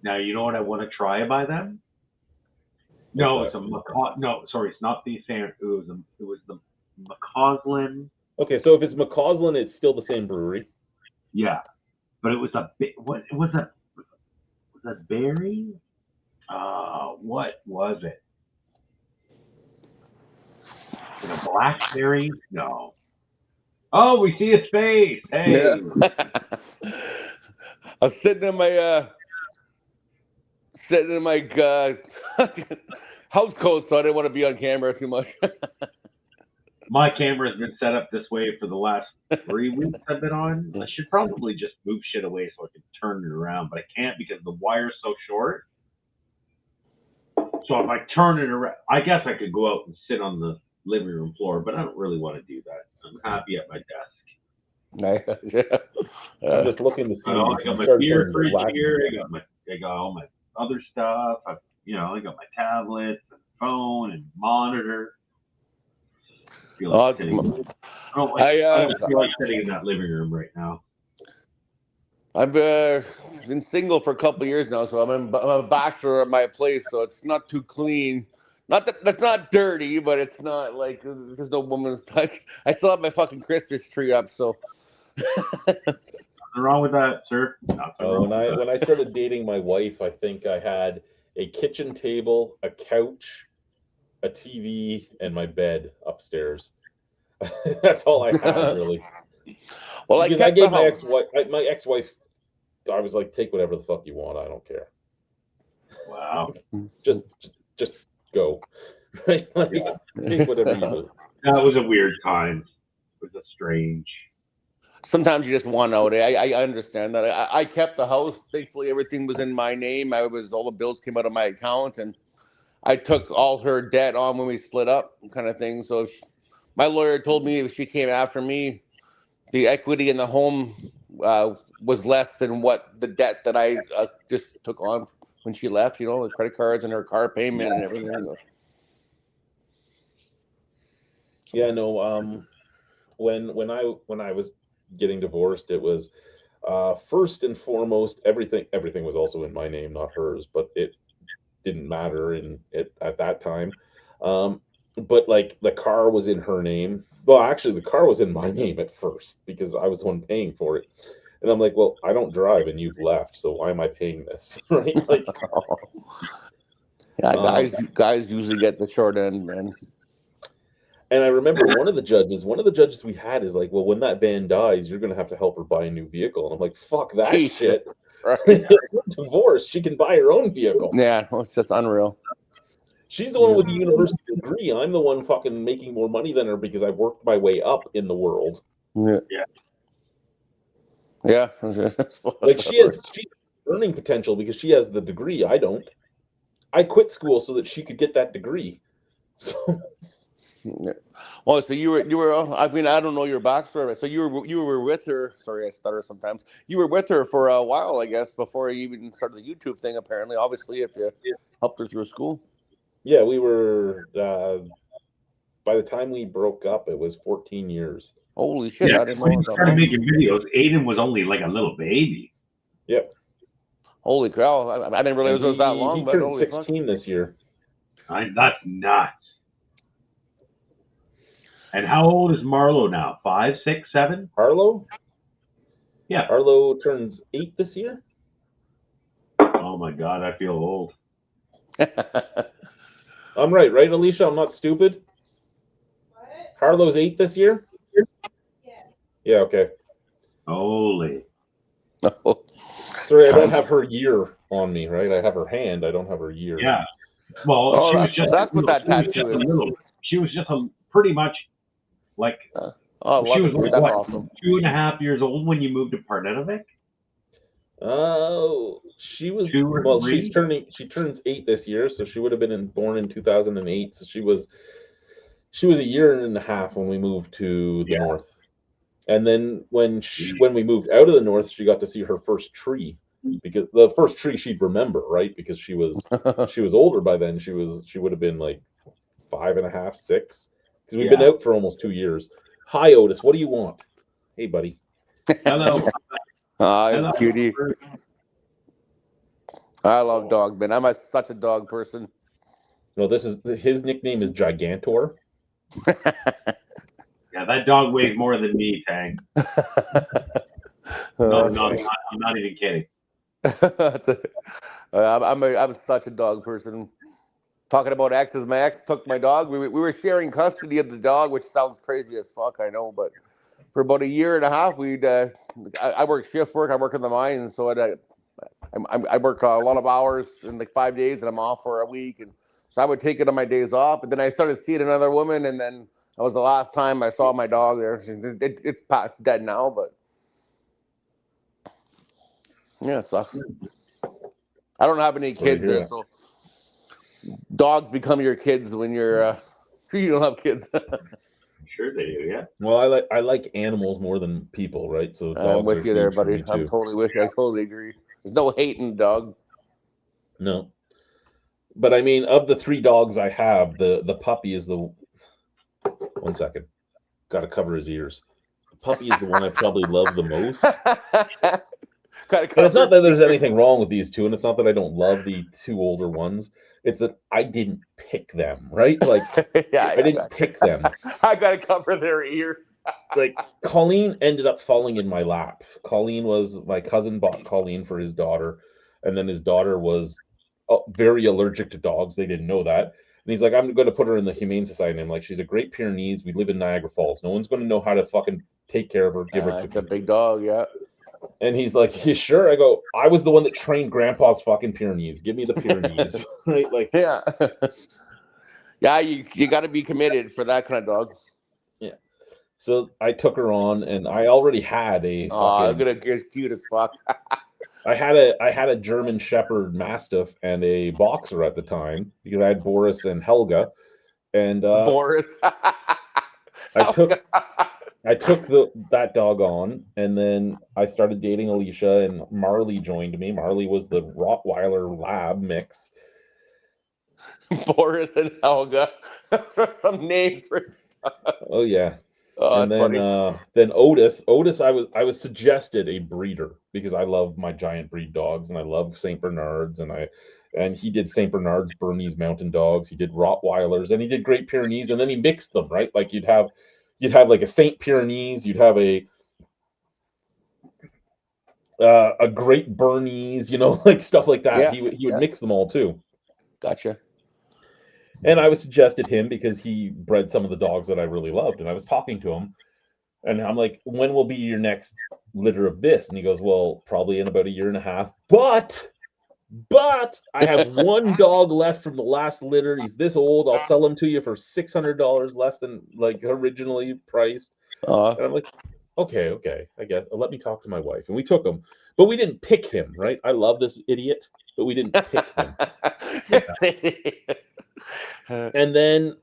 Now, you know what I want to try by them? No,
What's
it's a no, sorry, it's not the same. It was the McCausland.
Okay, so if it's McCausland, it's still the same brewery.
Yeah, but it was a bit. What was that? Was that berry? What was it? Was it a blackberry? No. Oh, we see a space. Hey.
Yeah. I'm sitting in my house coat, so I didn't want to be on camera too much.
My camera has been set up this way for the last 3 weeks I've been on. I should probably just move shit away so I can turn it around, but I can't because the wire's so short. So if I turn it around, I guess I could go out and sit on the living room floor, but I don't really want to do that. I'm happy at my desk.
Yeah.
I'm just looking to see.
I got my beer fridge here. I got all my other stuff. I got my tablet, and phone, and monitor. I don't feel like sitting in that living room right now.
I've been single for a couple of years now, so I'm a bachelor at my place, so it's not too clean. Not that that's not dirty, but it's not like there's no woman's touch. I still have my fucking Christmas tree up, so.
Nothing wrong with that, sir.
When I started dating my wife, I think I had a kitchen table, a couch, a TV, and my bed upstairs. That's all I had, really.
Well,
because I gave my ex-wife. I was like, take whatever the fuck you want. I don't care.
Wow.
Just go. Right? Like, take whatever you do.
That was a weird time. It was a strange.
Sometimes you just want out. I understand that. I kept the house. Thankfully, everything was in my name. All the bills came out of my account, and I took all her debt on when we split up, kind of thing. So my lawyer told me if she came after me, the equity in the home was less than what the debt that I just took on when she left. The credit cards and her car payment and everything.
Yeah, no. When I was getting divorced, it was first and foremost everything was also in my name, not hers, but it didn't matter at that time. But like the car was in her name. Well, actually, the car was in my name at first because I was the one paying for it. And I'm like, well, I don't drive and you've left, so why am I paying this? Right? Like,
yeah, guys usually get the short end, man.
And I remember one of the judges we had is like, well, when that van dies, you're going to have to help her buy a new vehicle. And I'm like, fuck that shit. Right. Divorce, she can buy her own vehicle.
Yeah, it's just unreal.
She's the one with the university degree. I'm the one fucking making more money than her because I worked my way up in the world.
Yeah.
Like she has earning potential because she has the degree. I don't. I quit school so that she could get that degree. So.
Well, so you were. I mean, I don't know your backstory. So you were with her. Sorry, I stutter sometimes. You were with her for a while, I guess, before you even started the YouTube thing. Apparently, obviously, if you helped her through school.
Yeah, we were. By the time we broke up, it was 14 years.
Holy shit!
Yeah,
I didn't know.
When we started making videos, Aiden was only like a little baby.
Yep.
Holy cow! I didn't realize it was that long.
He turned 16 this year.
That's nuts. And how old is Marlo now? 5, 6, 7?
Harlow?
Yeah.
Harlow turns 8 this year.
Oh my God, I feel old.
I'm right, Alicia? I'm not stupid.
What?
Harlow's 8 this year?
Yes.
Yeah, okay.
Holy.
Sorry, I don't have her year on me, right? I have her hand. I don't have her year.
Yeah. Well,
that's what that tattoo is.
She was just pretty much like.
She was
like,
that's
what,
awesome.
2.5 years old when you moved to Parnanovic?
Oh, she was.
2 or
Well,
3?
she turns 8 this year, so she would have been born in 2008. So she was a year and a half when we moved to the north. And then when we moved out of the north, she got to see her first tree, because the first tree she'd remember, right? Because she was older by then. She would have been like 5.5, 6, because we've been out for almost 2 years. Hi, Otis. What do you want? Hey, buddy.
Hello.
It's cutie. I love dogs, man. I'm such a dog person.
No, his nickname is Gigantor.
Yeah, that dog weighs more than me, Tang. No, I'm not even kidding.
I'm such a dog person. Talking about exes, my ex took my dog. We were sharing custody of the dog, which sounds crazy as fuck, I know. But for about a year and a half, I work shift work. I work in the mines, so I work a lot of hours in like 5 days, and I'm off for a week. And so I would take it on my days off. But then I started seeing another woman, and then that was the last time I saw my dog there. It's past dead now, but yeah, it sucks. I don't have any kids there, so dogs become your kids when you don't have kids.
Sure they do, yeah.
Well, I like animals more than people, right? So
I'm with you there, buddy. I'm totally with you. I totally agree. There's no hate in dog.
No. But I mean, of the 3 dogs I have, the puppy is the 1 second. Got to cover his ears. The puppy is the one I probably love the most. But it's not that there's anything wrong with these 2, and it's not that I don't love the 2 older ones. It's that I didn't pick them, right? Like, I didn't pick them.
I gotta cover their ears.
Like, Colleen ended up falling in my lap. Colleen was, my cousin bought Colleen for his daughter, and then his daughter was very allergic to dogs. They didn't know that. And he's like, I'm going to put her in the Humane Society. And I'm like, she's a Great Pyrenees. We live in Niagara Falls. No one's going to know how to fucking take care of her, give her to
It's a big dog, yeah.
And he's like, you sure? I go, I was the one that trained Grandpa's fucking Pyrenees. Give me the Pyrenees. Right? Like,
yeah. Yeah, you got to be committed for that kind of dog.
Yeah. So I took her on, and I already had a
I'm gonna get cute as fuck.
I had a German Shepherd Mastiff and a Boxer at the time, because I had Boris and Helga. And
Boris.
I took that dog on, and then I started dating Alicia, and Marley joined me. Marley was the Rottweiler Lab mix.
Boris and Helga. Some names for.
Oh yeah.
Oh,
and
that's
then
funny.
Then Otis, I was suggested a breeder because I love my giant breed dogs, and I love Saint Bernards, and he did Saint Bernards, Bernese Mountain Dogs, he did Rottweilers, and he did Great Pyrenees, and then he mixed them, right? Like you'd have like a Saint Pyrenees, you'd have a Great Bernese, like stuff like that.
Yeah,
he would mix them all too.
Gotcha.
And I suggested him because he bred some of the dogs that I really loved, and I was talking to him, and I'm like, when will be your next litter of this? And he goes, well, probably in about a year and a half. But I have 1 dog left from the last litter. He's this old. I'll sell him to you for $600 less than like originally priced. And I'm like, okay, I guess. Let me talk to my wife. And we took him, but we didn't pick him, right? I love this idiot, but we didn't pick him. And then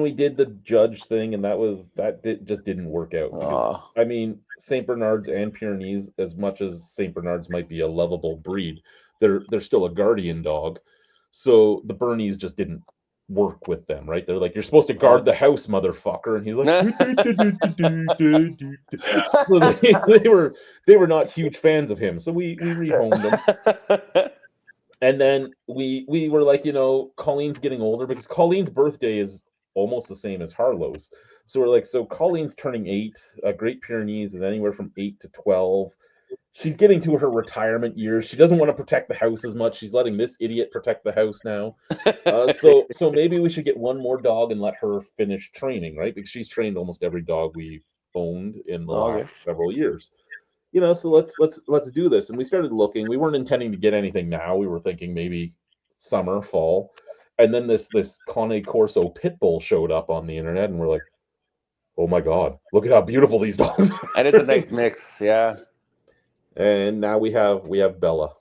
we did the judge thing, and just didn't work out. Because, I mean, Saint Bernards and Pyrenees, as much as Saint Bernards might be a lovable breed, they're still a guardian dog. So the Bernese just didn't work with them, right? They're like, you're supposed to guard the house, motherfucker, and he's like, so they were not huge fans of him. So we rehomed them. And then we were like, Colleen's getting older, because Colleen's birthday is almost the same as Harlow's. So we're like, so Colleen's turning 8. Great Pyrenees is anywhere from 8 to 12. She's getting to her retirement years. She doesn't want to protect the house as much. She's letting this idiot protect the house now. So maybe we should get 1 more dog and let her finish training, right? Because she's trained almost every dog we've owned in the last several years. So let's do this. And we started looking. We weren't intending to get anything now. We were thinking maybe summer, fall. And then this Cane Corso pit bull showed up on the internet, and we're like, oh my God, look at how beautiful these dogs are.
And it's a nice mix, yeah.
And now we have Bella.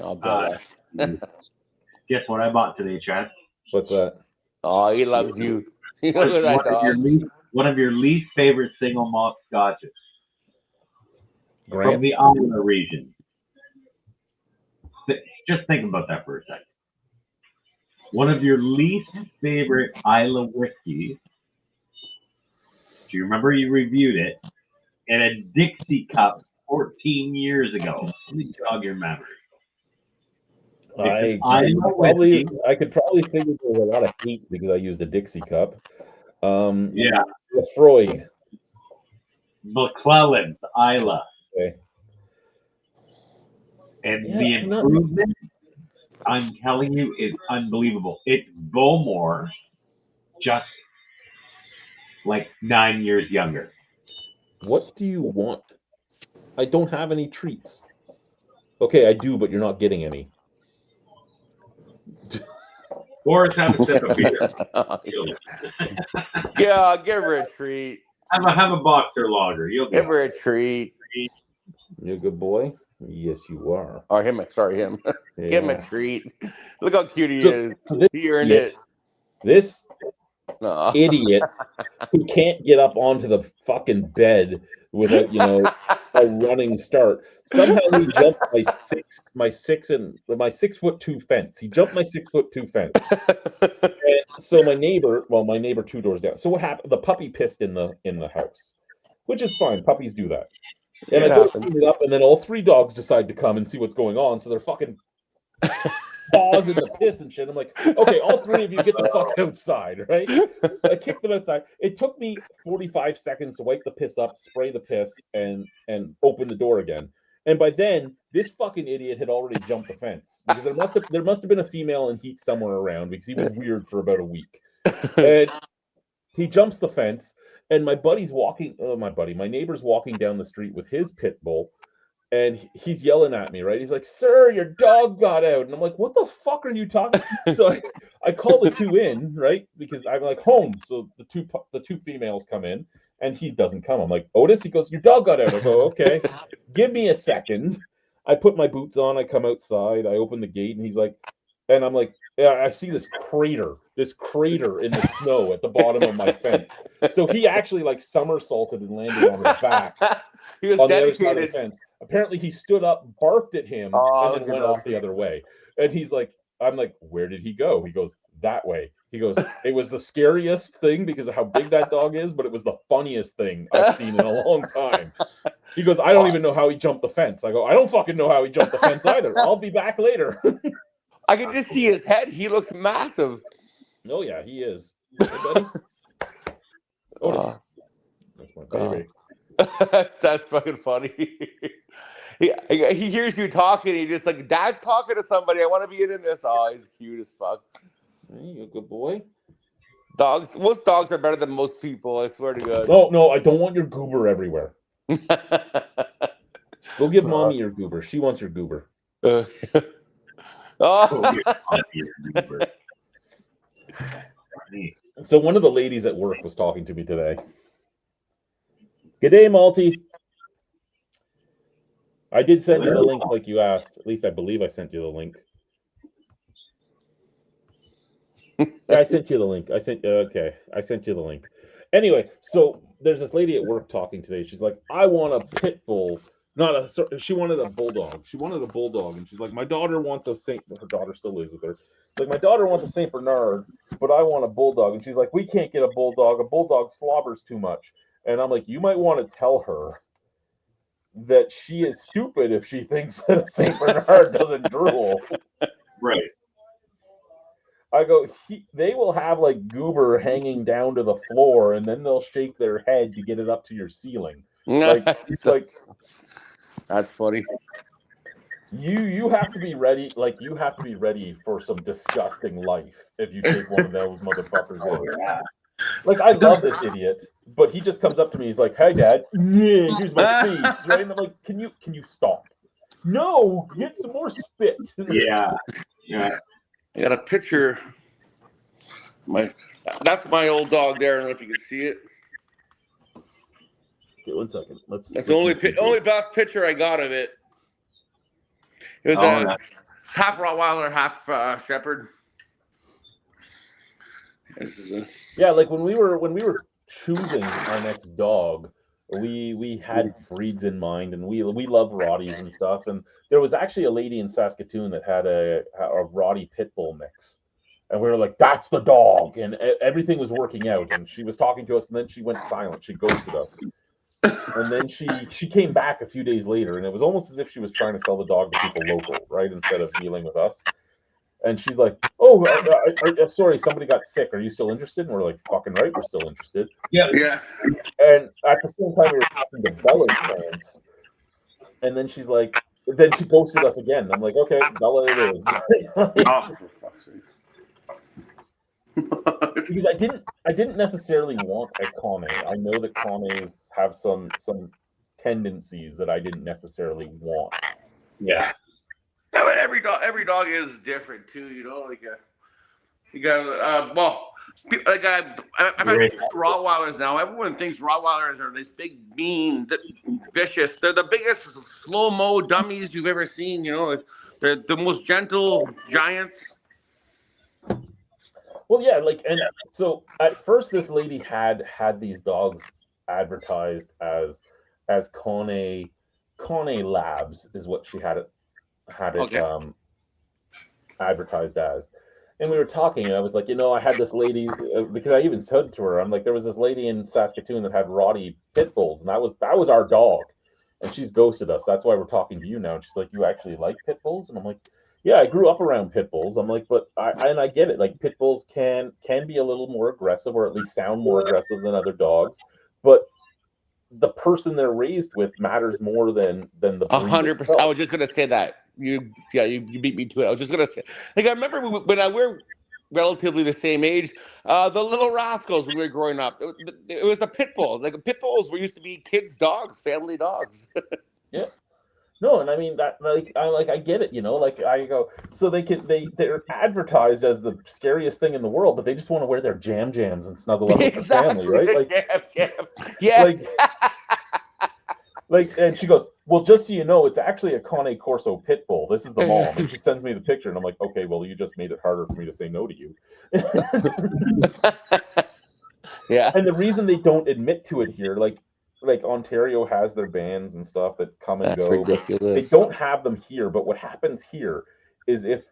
Oh, Bella.
Guess what I bought today, Chad?
What's that?
Oh, he loves you.
One of your least favorite single malt scotches.
Grant?
From the Albino region. Just think about that for a second. One of your least favorite Isla whiskeys. Do you remember you reviewed it in a Dixie cup 14 years ago? Let me jog your memory.
I could probably figure there was a lot of hate because I used a Dixie cup.
Yeah.
Lefroy.
McClellan's Isla.
Okay.
And
Yeah,
the
I'm not-
improvement, I'm telling you, is unbelievable. It's Bowmore, just like 9 years younger.
What do you want? I don't have any treats. Okay, I do, but you're not getting any.
Or have a sip of beer.
Yeah, give her a treat.
Have a boxer lager. You'll be
Give her
all
a treat.
You're a good boy? Yes, you are.
Or him. Sorry, him. Give him a
Yeah.
treat. Look how cute he
So-
is.
so this
He earned
idiot-
it.
This
No.
idiot who can't get up onto the fucking bed without, a running start. Somehow he jumped my 6'2" fence. He jumped my 6'2" fence. And so my neighbor 2 doors down. So what happened? The puppy pissed in the house, which is fine. Puppies do that. And
It
I go to
happens.
clean it up, and then all 3 dogs decide to come and see what's going on. So they're fucking paws in the piss and shit. I'm like, okay, all 3 of you get the fuck outside, right? So I kicked them outside. It took me 45 seconds to wipe the piss up, spray the piss, and open the door again. And by then, this fucking idiot had already jumped the fence because there must have been a female in heat somewhere around because he was weird for about a week. And he jumps the fence, and my neighbor's walking down the street with his pit bull. And he's yelling at me, right? He's like, "Sir, your dog got out." And I'm like, "What the fuck are you talking?" So I call the 2 in, right? Because I'm like, home. So the two females come in, and he doesn't come. I'm like, "Otis," he goes, "Your dog got out." I go, "Okay, give me a second." I put my boots on. I come outside. I open the gate, and he's like, and I'm like, "Yeah, I see this crater in the snow at the bottom of my fence." So he actually like somersaulted and landed on his back
He was
on the other side of the
dedicated.
fence. Apparently, he stood up, barked at him,
Oh,
and
look
then
at
went
those.
off the other way. And he's like, I'm like, "Where did he go?" He goes, "That way." He goes, "It was the scariest thing because of how big that dog is, but it was the funniest thing I've seen in a long time." He goes, "I don't even know how he jumped the fence." I go, "I don't fucking know how he jumped the fence either. I'll be back later."
I can just see his head. He looks massive.
Oh yeah, he is. Hey, buddy. Otis.
Oh,
That's my baby.
that's fucking funny. He hears you talking. He just like, "Dad's talking to somebody. I want to be in this." Oh, he's cute as fuck.
Hey, you a good boy.
Most dogs are better than most people. I swear to God.
No, I don't want your goober everywhere. Go give mommy your goober. She wants your goober.
Oh.
So one of the ladies at work was talking to me today. Good day, Malty. I did send you the link like you asked. At least I believe I sent you the link. Yeah, I sent you the link. I sent you the link. Anyway, so there's this lady at work talking today. She's like, "I want a pit bull." She wanted a bulldog. She wanted a bulldog, and she's like, "My daughter wants a Saint." Her daughter still lives with her. Like, "My daughter wants a Saint Bernard, but I want a bulldog." And she's like, "We can't get a bulldog. A bulldog slobbers too much." And I'm like, "You might want to tell her that she is stupid if she thinks that a Saint Bernard doesn't drool."
Right.
I go, they will have like goober hanging down to the floor, and then they'll shake their head to get it up to your ceiling. Like, it's like,
that's funny.
You have to be ready. Like, you have to be ready for some disgusting life if you take one of those motherfuckers in.
Yeah.
Like, I love this idiot, but he just comes up to me. He's like, "Hey, Dad, here's my face," right? And I'm like, "Can you stop? No, get some more spit."
Yeah.
I got a picture. That's my old dog there. I don't know if you can see it.
Okay, 1 second.
That's the only best picture I got of it. It was half Rottweiler, half Shepherd.
Yeah, like when we were choosing our next dog, we had breeds in mind, and we love Rotties and stuff. And there was actually a lady in Saskatoon that had a Rottie pit bull mix, and we were like, "That's the dog," and everything was working out. And she was talking to us, and then she went silent. She ghosted us, and then she came back a few days later, and it was almost as if she was trying to sell the dog to people local, right, instead of dealing with us. And she's like, "Oh, sorry, somebody got sick. Are you still interested?" And we're like, "Fucking right, we're still interested."
Yeah.
Yeah.
And at the same time, we were talking to Bella's parents. And then she's like, then she ghosted us again. I'm like, okay, Bella it is.
Oh, for fuck's sake.
Because I didn't necessarily want a Kane. I know that Kanes have some tendencies that I didn't necessarily want.
Yeah.
Yeah, but every dog is different too. You know, like you got like I've had Rottweilers now. Everyone thinks Rottweilers are this big, mean, vicious. They're the biggest slow-mo dummies you've ever seen. You know, they're the most gentle giants.
Well, yeah, like, and so at first, this lady had these dogs advertised as Kane Labs is what she had it
Okay.
advertised as. And we were talking, and I was like, I had this lady because I even said to her, I'm like, there was this lady in Saskatoon that had Roddy pit bulls, and that was our dog, and she's ghosted us. That's why we're talking to you now. And she's like, you actually like pit bulls? And I'm like, yeah, I grew up around pit bulls. I'm like, but I get it. Like pit bulls can be a little more aggressive, or at least sound more aggressive than other dogs, but the person they're raised with matters more than the breed
100%.
itself.
I was just gonna say that. You beat me to it. I was just gonna say, like, I remember when we're relatively the same age. The Little Rascals when we were growing up. It was the pit bull. Like pit bulls were used to be kids' dogs, family dogs.
Yeah. No, and I mean that I get it, like I go, so they're advertised as the scariest thing in the world, but they just want to wear their jams and snuggle up with their family, right? Like,
jam. Yeah.
And she goes, well, just so you know, it's actually a Cane Corso pit bull. This is the mom, and she sends me the picture, and I'm like, okay, well, you just made it harder for me to say no to you.
Yeah.
And the reason they don't admit to it here, like Ontario has their bans and stuff that come and
That's
go.
ridiculous.
They don't have them here, but what happens here is if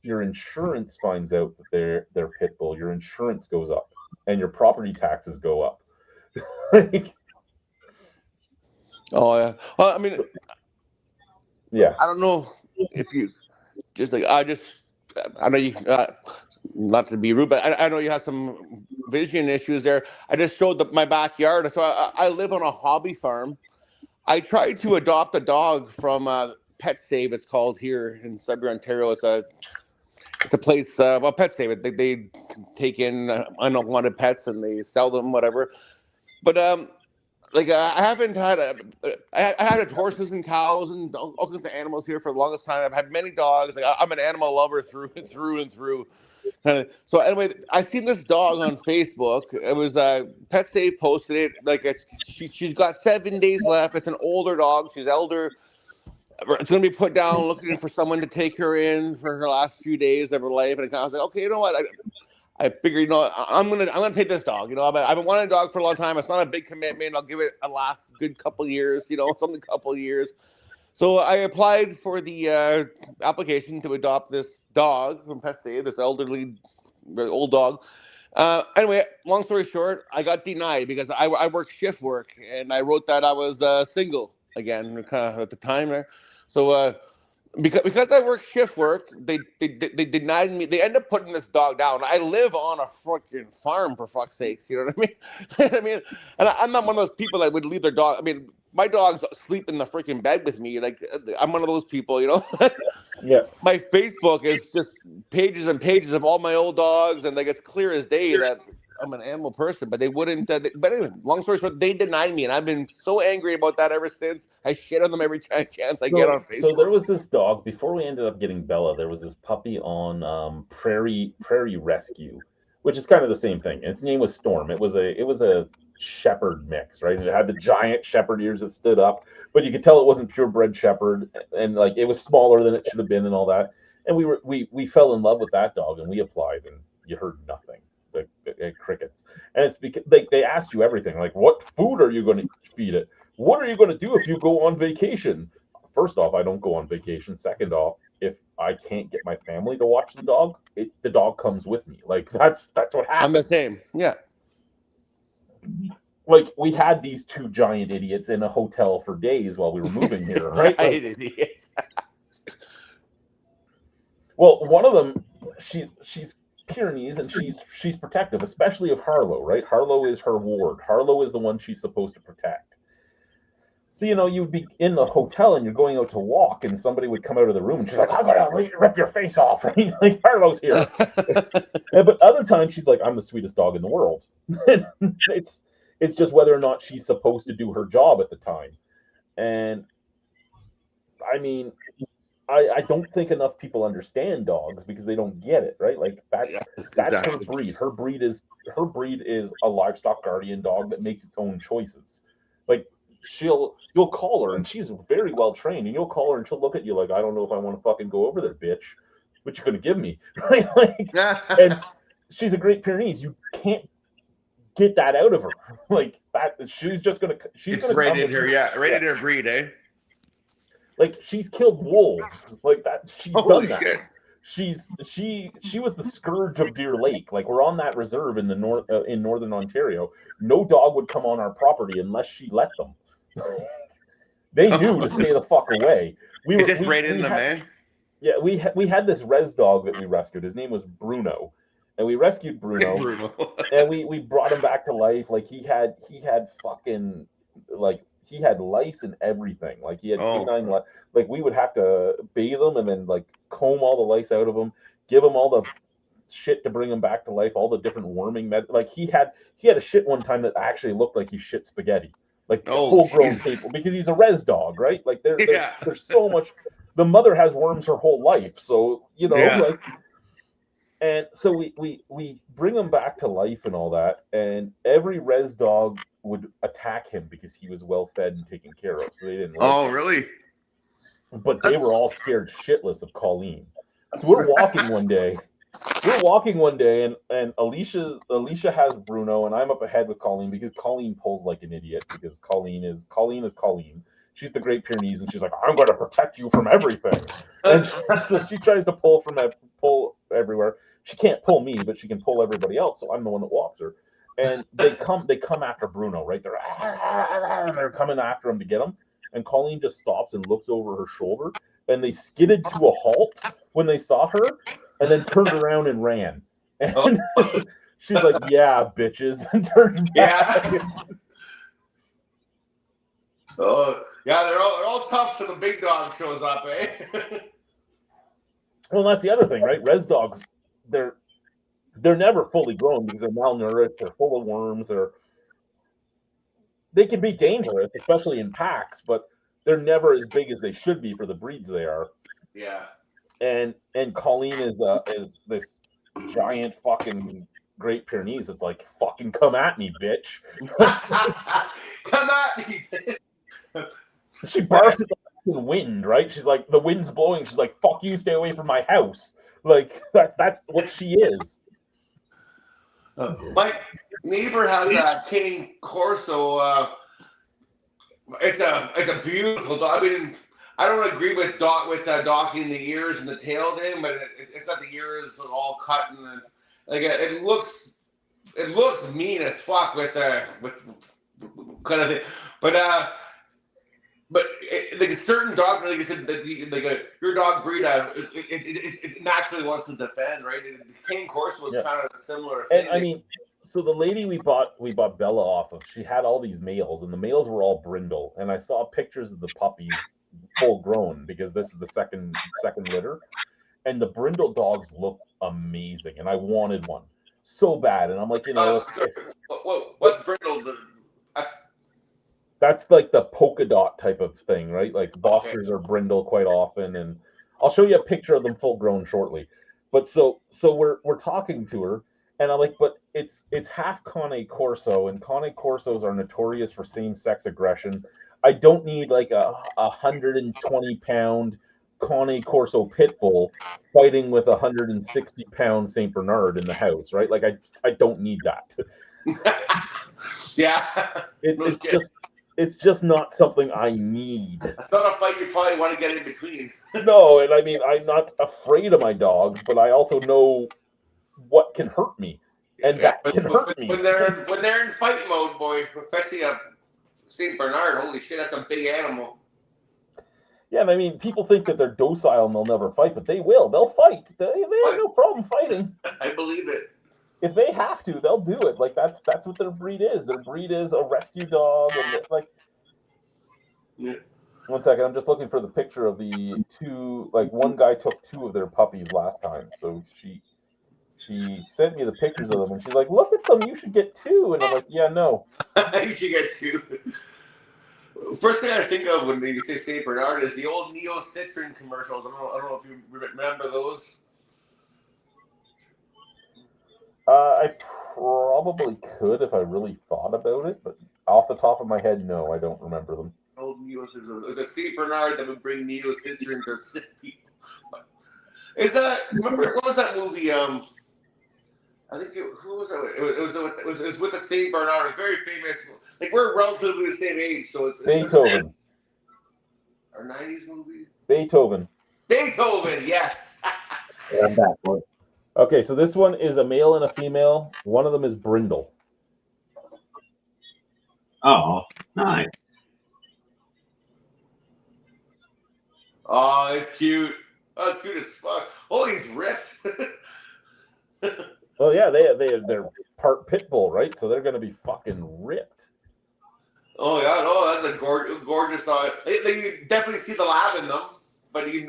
your insurance finds out that they're pit bull, your insurance goes up and your property taxes go up.
Oh yeah. Well, I mean,
yeah.
I don't know if you just like I know you not to be rude, but I know you have some vision issues there. I just showed my backyard, so I live on a hobby farm. I tried to adopt a dog from Pet Save. It's called here in Sudbury, Ontario. It's a place. Pet Save. They take in unwanted pets and they sell them, whatever. But like I haven't had I had horses and cows and all kinds of animals here for the longest time. I've had many dogs. Like I'm an animal lover through and through. So anyway, I seen this dog on Facebook. It was Pet Save posted it. Like she's got 7 days left. It's an older dog. She's elder. It's gonna be put down, looking for someone to take her in for her last few days of her life. And I was like, okay, you know what? I figured, I'm gonna take this dog. I've been wanting a dog for a long time. It's not a big commitment. I'll give it a last good couple years. Couple years. So I applied for the application to adopt this dog from Pet Save, this elderly old dog. Anyway, long story short, I got denied because I work shift work, and I wrote that I was single again at the time there. So because I work shift work, they denied me. They end up putting this dog down. I live on a freaking farm, for fuck's sakes. You know what I mean? And I'm not one of those people that would leave their dog. I mean, my dogs sleep in the freaking bed with me. Like I'm one of those people,
Yeah.
My Facebook is just pages and pages of all my old dogs, and like it's clear as day that I'm an animal person, but they wouldn't. But anyway, long story short, they denied me, and I've been so angry about that ever since. I shit on them every chance I get on Facebook.
So there was this dog before we ended up getting Bella. There was this puppy on Prairie Rescue, which is kind of the same thing. Its name was Storm. It was a shepherd mix, right? It had the giant shepherd ears that stood up, but you could tell it wasn't purebred shepherd, and like it was smaller than it should have been, and all that. And we fell in love with that dog, and we applied, and you heard nothing. Crickets. And it's because they asked you everything, like what food are you going to feed it, what are you going to do if you go on vacation. First off, I don't go on vacation. Second off, if I can't get my family to watch the dog, the dog comes with me. Like that's what happens.
I'm the same. Yeah.
Like we had these two giant idiots in a hotel for days while we were moving here, right? Like,
idiots.
well, one of them, she's Pyrenees and she's protective, especially of Harlow, right? Harlow is her ward. Harlow is the one she's supposed to protect. So, you'd be in the hotel and you're going out to walk, and somebody would come out of the room and she's like, I'm gonna rip your face off, right? Like, Harlow's here. But other times she's like, I'm the sweetest dog in the world. It's just whether or not she's supposed to do her job at the time. And I mean, I don't think enough people understand dogs because they don't get it, right? Like that's
exactly.
her breed. Her breed is a livestock guardian dog that makes its own choices. Like you'll call her and she's very well trained, and you'll call her and she'll look at you like, I don't know if I want to fucking go over there, bitch. What you gonna give me? Right? Like, and she's a Great Pyrenees. You can't get that out of her. Like that, she's gonna
right in her, right in her breed, eh?
Like she's killed wolves, like that. She's
Holy
done that.
Shit.
She was the scourge of Deer Lake. Like we're on that reserve in the north in northern Ontario. No dog would come on our property unless she let them. They knew to stay the fuck away. We
just right in them, man.
Yeah, we had this res dog that we rescued. His name was Bruno, and we rescued Bruno. And we brought him back to life. Like he had fucking like. He had lice and everything. Like he had canine lice. Like we would have to bathe him and then like comb all the lice out of him, give him all the shit to bring him back to life, all the different worming like he had a shit one time that actually looked like he shit spaghetti. Like full grown people, because he's a res dog, right? Like there's so much. The mother has worms her whole life, so like. And so we bring him back to life and all that, and every res dog would attack him because he was well fed and taken care of, so they didn't like him. Really? But they were all scared shitless of Colleen. So we're walking one day, and Alicia has Bruno, and I'm up ahead with Colleen because Colleen pulls like an idiot because Colleen is Colleen. She's the Great Pyrenees, and she's like, I'm going to protect you from everything. And so she tries to pull everywhere. She can't pull me, but she can pull everybody else. So I'm the one that walks her. And they come after Bruno, right? They're coming after him to get him. And Colleen just stops and looks over her shoulder. And they skidded to a halt when they saw her, and then turned around and ran. And she's like, yeah, bitches, and turned back.
Yeah. Oh, yeah, they're all tough till the big dog shows up, eh?
Well, that's the other thing, right? Res dogs, they're never fully grown because they're malnourished, they're full of worms, they can be dangerous, especially in packs, but they're never as big as they should be for the breeds they are.
Yeah.
And Colleen is this giant fucking Great Pyrenees. It's like, fucking come at me, bitch.
Come at me, bitch.
She barks at the wind, right? She's like, the wind's blowing. She's like, fuck you, stay away from my house. Like that's what she is.
My neighbor has a King Corso. It's a beautiful dog. I mean, I don't agree with docking the ears and the tail thing, but it's got the ears all cut and like it looks mean as fuck with kind of thing, but like a certain dog, like I said, your dog breed, it naturally wants to defend, right? The King Corso was kind of a similar thing.
And I mean, so the lady we bought Bella off of, she had all these males, and the males were all brindle. And I saw pictures of the puppies full grown because this is the second litter, and the brindle dogs look amazing, and I wanted one so bad. And I'm like,
what's brindle?
That's like the polka dot type of thing, right? Like boxers are brindle quite often, and I'll show you a picture of them full grown shortly. But so we're talking to her, and I'm like, but it's half Cane Corso, and Cane Corsos are notorious for same-sex aggression. I don't need like a 120-pound Cane Corso pit bull fighting with a 160-pound Saint Bernard in the house, right? Like I don't need that.
Yeah,
it's just not something I need.
That's not a fight you probably want to get in between.
No, and I mean, I'm not afraid of my dogs, but I also know what can hurt me, and that can hurt me.
When they're in fight mode, boy, especially a Saint Bernard, holy shit, that's a big animal.
Yeah, I mean, people think that they're docile and they'll never fight, but they will. They'll fight. They have no problem fighting.
I believe it.
If they have to, they'll do it. Like that's what their breed is. Their breed is a rescue dog, and like.
Yeah.
1 second, I'm just looking for the picture of the two. Like one guy took 2 of their puppies last time, so she sent me the pictures of them, and she's like, "Look at them. You should get 2." And I'm like, "Yeah, no."
You should get 2. First thing I think of when you say Saint Bernard is the old Neo Citron commercials. I don't know if you remember those.
I probably could if I really thought about it, but off the top of my head, no, I don't remember them.
Old Neo Citron. It was a Saint Bernard that would bring Neo Citron to sick people. Is that, remember, what was that movie? I think who was that? It was with the Saint Bernard. It was very famous. Like, we're relatively the same age, so it's
Beethoven.
Our 90s movie?
Beethoven.
Beethoven, yes.
Yeah, I'm back, boy.
Okay, so this one is a male and a female. One of them is Brindle.
Oh, nice.
Oh, it's cute. Oh, it's cute as fuck. Oh, he's ripped.
Oh yeah, they're part pit bull, right? So they're gonna be fucking ripped.
Oh yeah, no, that's a gorgeous. You definitely see the lab in them, but you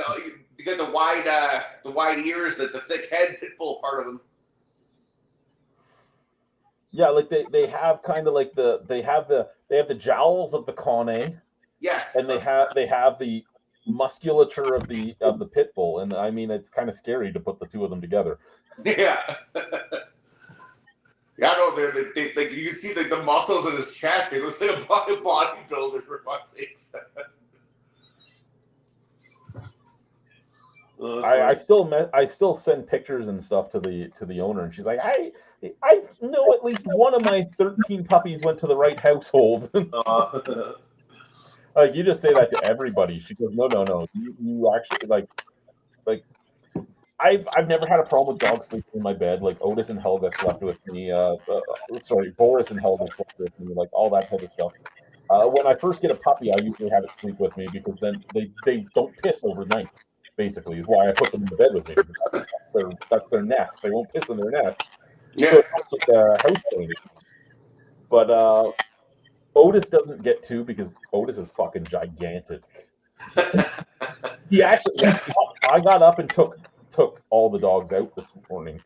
get the wide ears, the thick head pit bull part of them.
Yeah, like they have kind of like they have the jowls of the Conne.
Yes.
And they have the musculature of the pit bull, and I mean it's kind of scary to put the 2 of them together.
Yeah. Yeah, no, they you can see the muscles in his chest. He looks like a bodybuilder, for fuck's sakes.
I still send pictures and stuff to the owner, and she's like, I know at least one of my 13 puppies went to the right household. Like, you just say that to everybody. She goes, no. You actually like I've never had a problem with dogs sleeping in my bed. Like Otis and Helga slept with me. Boris and Helga slept with me. Like all that type of stuff. When I first get a puppy, I usually have it sleep with me because then they don't piss overnight. Basically, is why I put them in the bed with me. That's their nest. They won't piss in their nest.
Yeah.
So it helps with the house cleaning. But Otis doesn't get 2 because Otis is fucking gigantic. He actually, I got up and took all the dogs out this morning,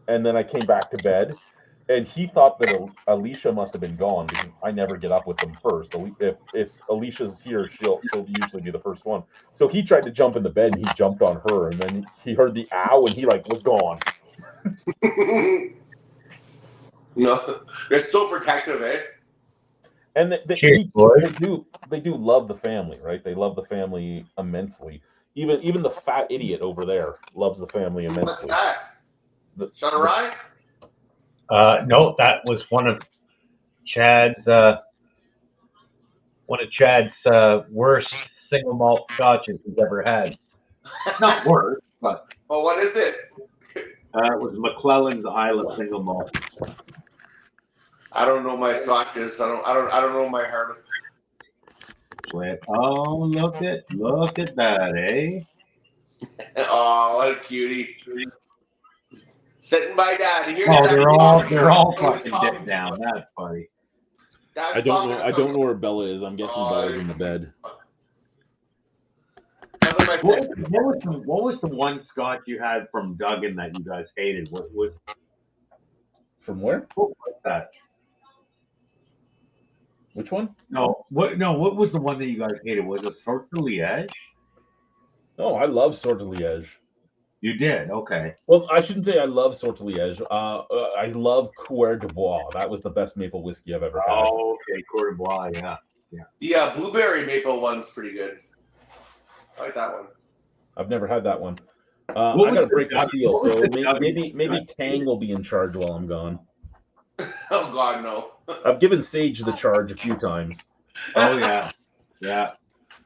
and then I came back to bed, and he thought that Alicia must have been gone because I never get up with them first. If Alicia's here, she'll usually be the first one. So he tried to jump in the bed, and he jumped on her, and then he heard the ow, and he was gone.
No, they're still protective, eh?
And they do love the family, right? They love the family immensely. Even the fat idiot over there loves the family immensely.
What's that? Shanarai?
No, that was one of Chad's worst single malt scotches he's ever had. Not worst, but
Well, what is it?
it was McClellan's Isla single malt.
I don't know my scotches. I don't know my heart.
Oh, look at that, eh?
Oh, what a cutie! Sitting by Daddy.
Oh, they're all fucking dipped down. That's funny.
I don't know where Bella is. I'm guessing Bella's in the bed.
What was the one scotch you had from Duggan that you guys hated? What
From where?
was that?
Which one?
What was the one that you guys hated? Was it Sorte de Liège?
Oh, I love Sorte de Liège.
You did? Okay.
Well, I shouldn't say I love Sorte de Liège. I love Coeur de Bois. That was the best maple whiskey I've ever had.
Oh, okay. Coeur de Bois, yeah.
The blueberry maple one's pretty good. I like that one.
I've never had that one. I gotta break the seal, so maybe Tang will be in charge while I'm gone.
Oh God, no.
I've given Sage the charge a few times.
Oh yeah, yeah.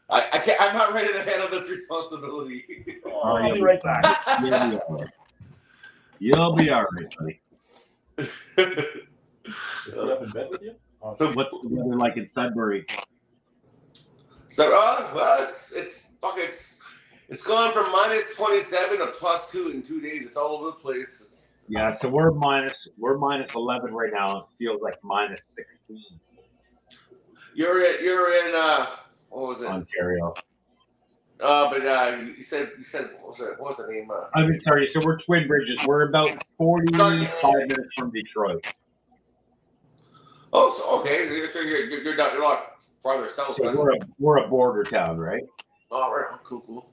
I can't. I'm not ready to handle this responsibility.
I'll be right back.
You'll be all right, buddy.
Is he up in bed with you?
What's the weather like in Sudbury?
So, well, it's fuck, it's gone from -27 to +2 in 2 days. It's all over the place.
Yeah, so we're -11 right now. It feels like -16.
You're in what was it?
Ontario.
But you said what was the name?
I'm sorry. So we're Twin Bridges. We're about 45 minutes from Detroit.
Oh, so, okay. So you're down. You're a lot farther south.
So we're a border town, right?
Oh, right. Cool.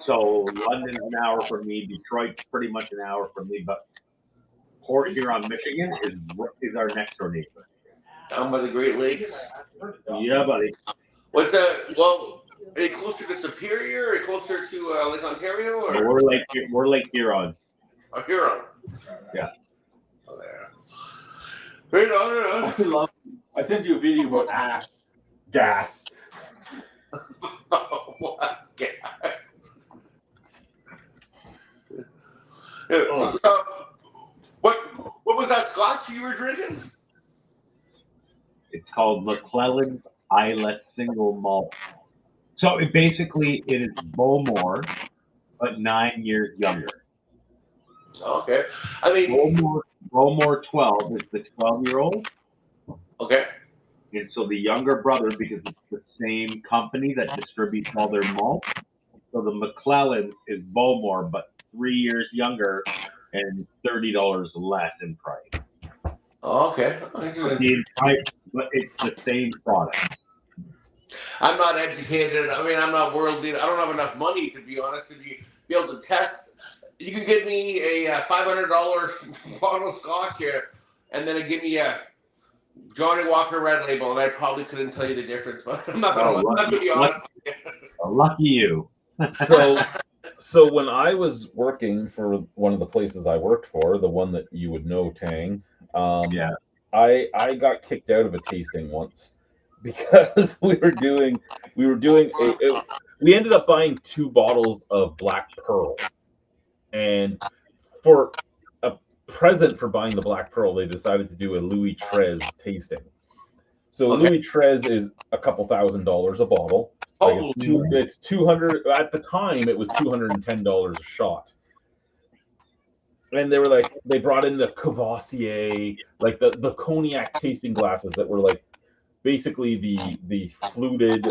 So London's an hour from me. Detroit's pretty much an hour from me. But Port Huron, Michigan is our next door neighbor.
Down by the Great Lakes.
Yeah, buddy.
What's well? Are you closer to Superior? Are you closer to Lake Ontario? Or
No, we're Lake Huron.
Oh, Huron.
Yeah.
Oh, there. Right on.
I sent you a video about gas.
What gas?
Oh.
What was that scotch you were drinking?
It's called McClellan's Islet Single Malt. So it is Bowmore, but 9 years younger.
Okay. I mean,
Bowmore 12 is the 12-year-old.
Okay.
And so the younger brother, because it's the same company that distributes all their malt, so the McClellan is Bowmore, but 3 years younger and $30 less in price.
Oh, okay.
But it's the same product.
I'm not educated. I mean, I'm not worldly. I don't have enough money, to be honest, to be able to test. You can give me a $500 bottle of scotch here, and then give me a Johnny Walker Red Label, and I probably couldn't tell you the difference. But I'm not going to be honest.
Lucky you.
So when I was working for one of the places I worked for, the one that you would know, Tang,
Yeah.
I got kicked out of a tasting once because we ended up buying 2 bottles of Black Pearl, and for a present for buying the Black Pearl, they decided to do a Louis XIII tasting. So
Okay.
Louis XIII is a couple $1,000s a bottle. Like it's 200 at the time. It was $210 a shot. And they were like, they brought in the Cavassier, like the cognac tasting glasses that were like basically the fluted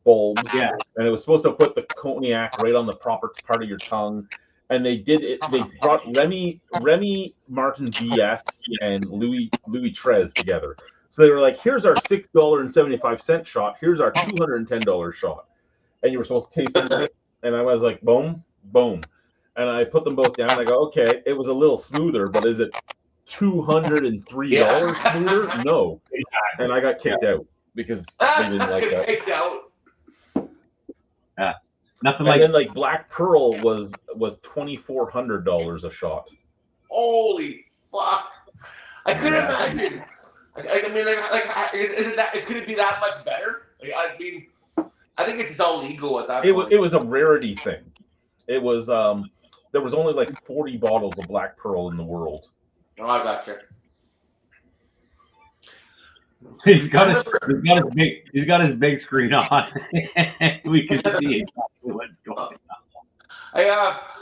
bulbs.
Yeah.
And it was supposed to put the cognac right on the proper part of your tongue. And they did it. They brought Remy Martin VS and Louis XIII together. So they were like, here's our $6.75 shot. Here's our $210 shot. And you were supposed to taste it. And I was like, boom, boom. And I put them both down. And I go, okay, it was a little smoother, but is it $203 smoother? No. And I got kicked out because they didn't like that.
Kicked out.
Nothing
And
like
then like Black Pearl was $2,400 a shot.
Holy fuck! I couldn't imagine. I mean, is it that? Could it be that much better? I mean, I think it's just all ego at that point.
It was a rarity thing. It was there was only like 40 bottles of Black Pearl in the world.
Oh, I gotcha.
he's got his big screen on. We can see exactly what's going on.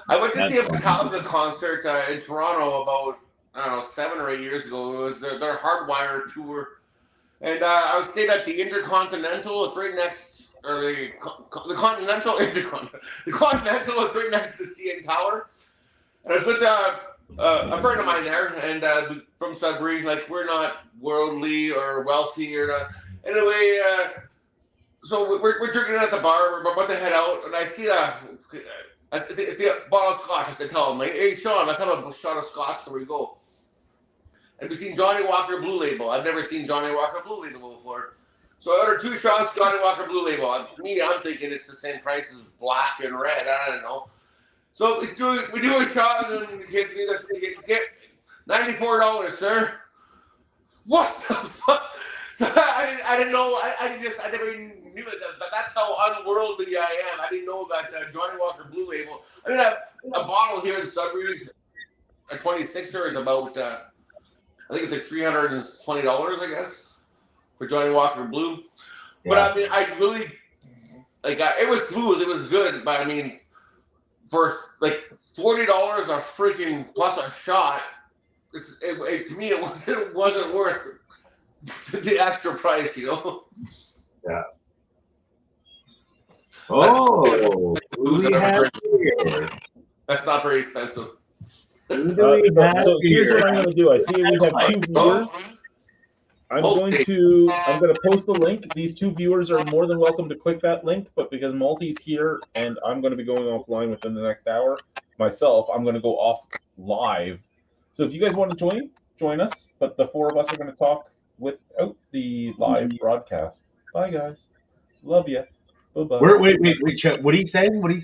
I went to see a Metallica concert in Toronto about, I don't know, 7 or 8 years ago. It was their Hardwire tour, and I stayed at the Intercontinental. It's right next, or the Continental Intercontinental. The Continental is right next to the CN Tower. And I was with a friend of mine there, and from Sudbury. Like, we're not worldly or wealthy or not. Anyway, so we're drinking at the bar. We're about to head out, and I see a bottle of scotch. I said, tell him, like, hey, Sean, let's have a shot of scotch before we go. And we've seen Johnny Walker Blue Label. I've never seen Johnny Walker Blue Label before. So I ordered 2 shots Johnny Walker Blue Label. I'm thinking it's the same price as black and red. I don't know. So we do a shot, and then get $94, sir. What the fuck? I didn't know. I never even knew it. That's how unworldly I am. I didn't know that Johnny Walker Blue Label. I mean, a bottle here in Sudbury, a 26er is about, I think it's like $320, I guess, for Johnny Walker Blue. Yeah. But I mean, I really Like it was smooth, it was good, but I mean, for like $40 a freaking plus a shot, to me it wasn't worth the extra price, you know.
Yeah. Oh, who do we have here?
That's not very expensive.
Who do we have
So here's
here?
what I'm going to do. I see we have 2 viewers. I'm going to post the link. These 2 viewers are more than welcome to click that link, but because Malty's here and I'm going to be going offline within the next hour myself, I'm going to go off live. So if you guys want to join us, but the 4 of us are going to talk without the live broadcast. Bye guys. Love you. Bye-bye.
Wait, Chet, what are you saying? What are you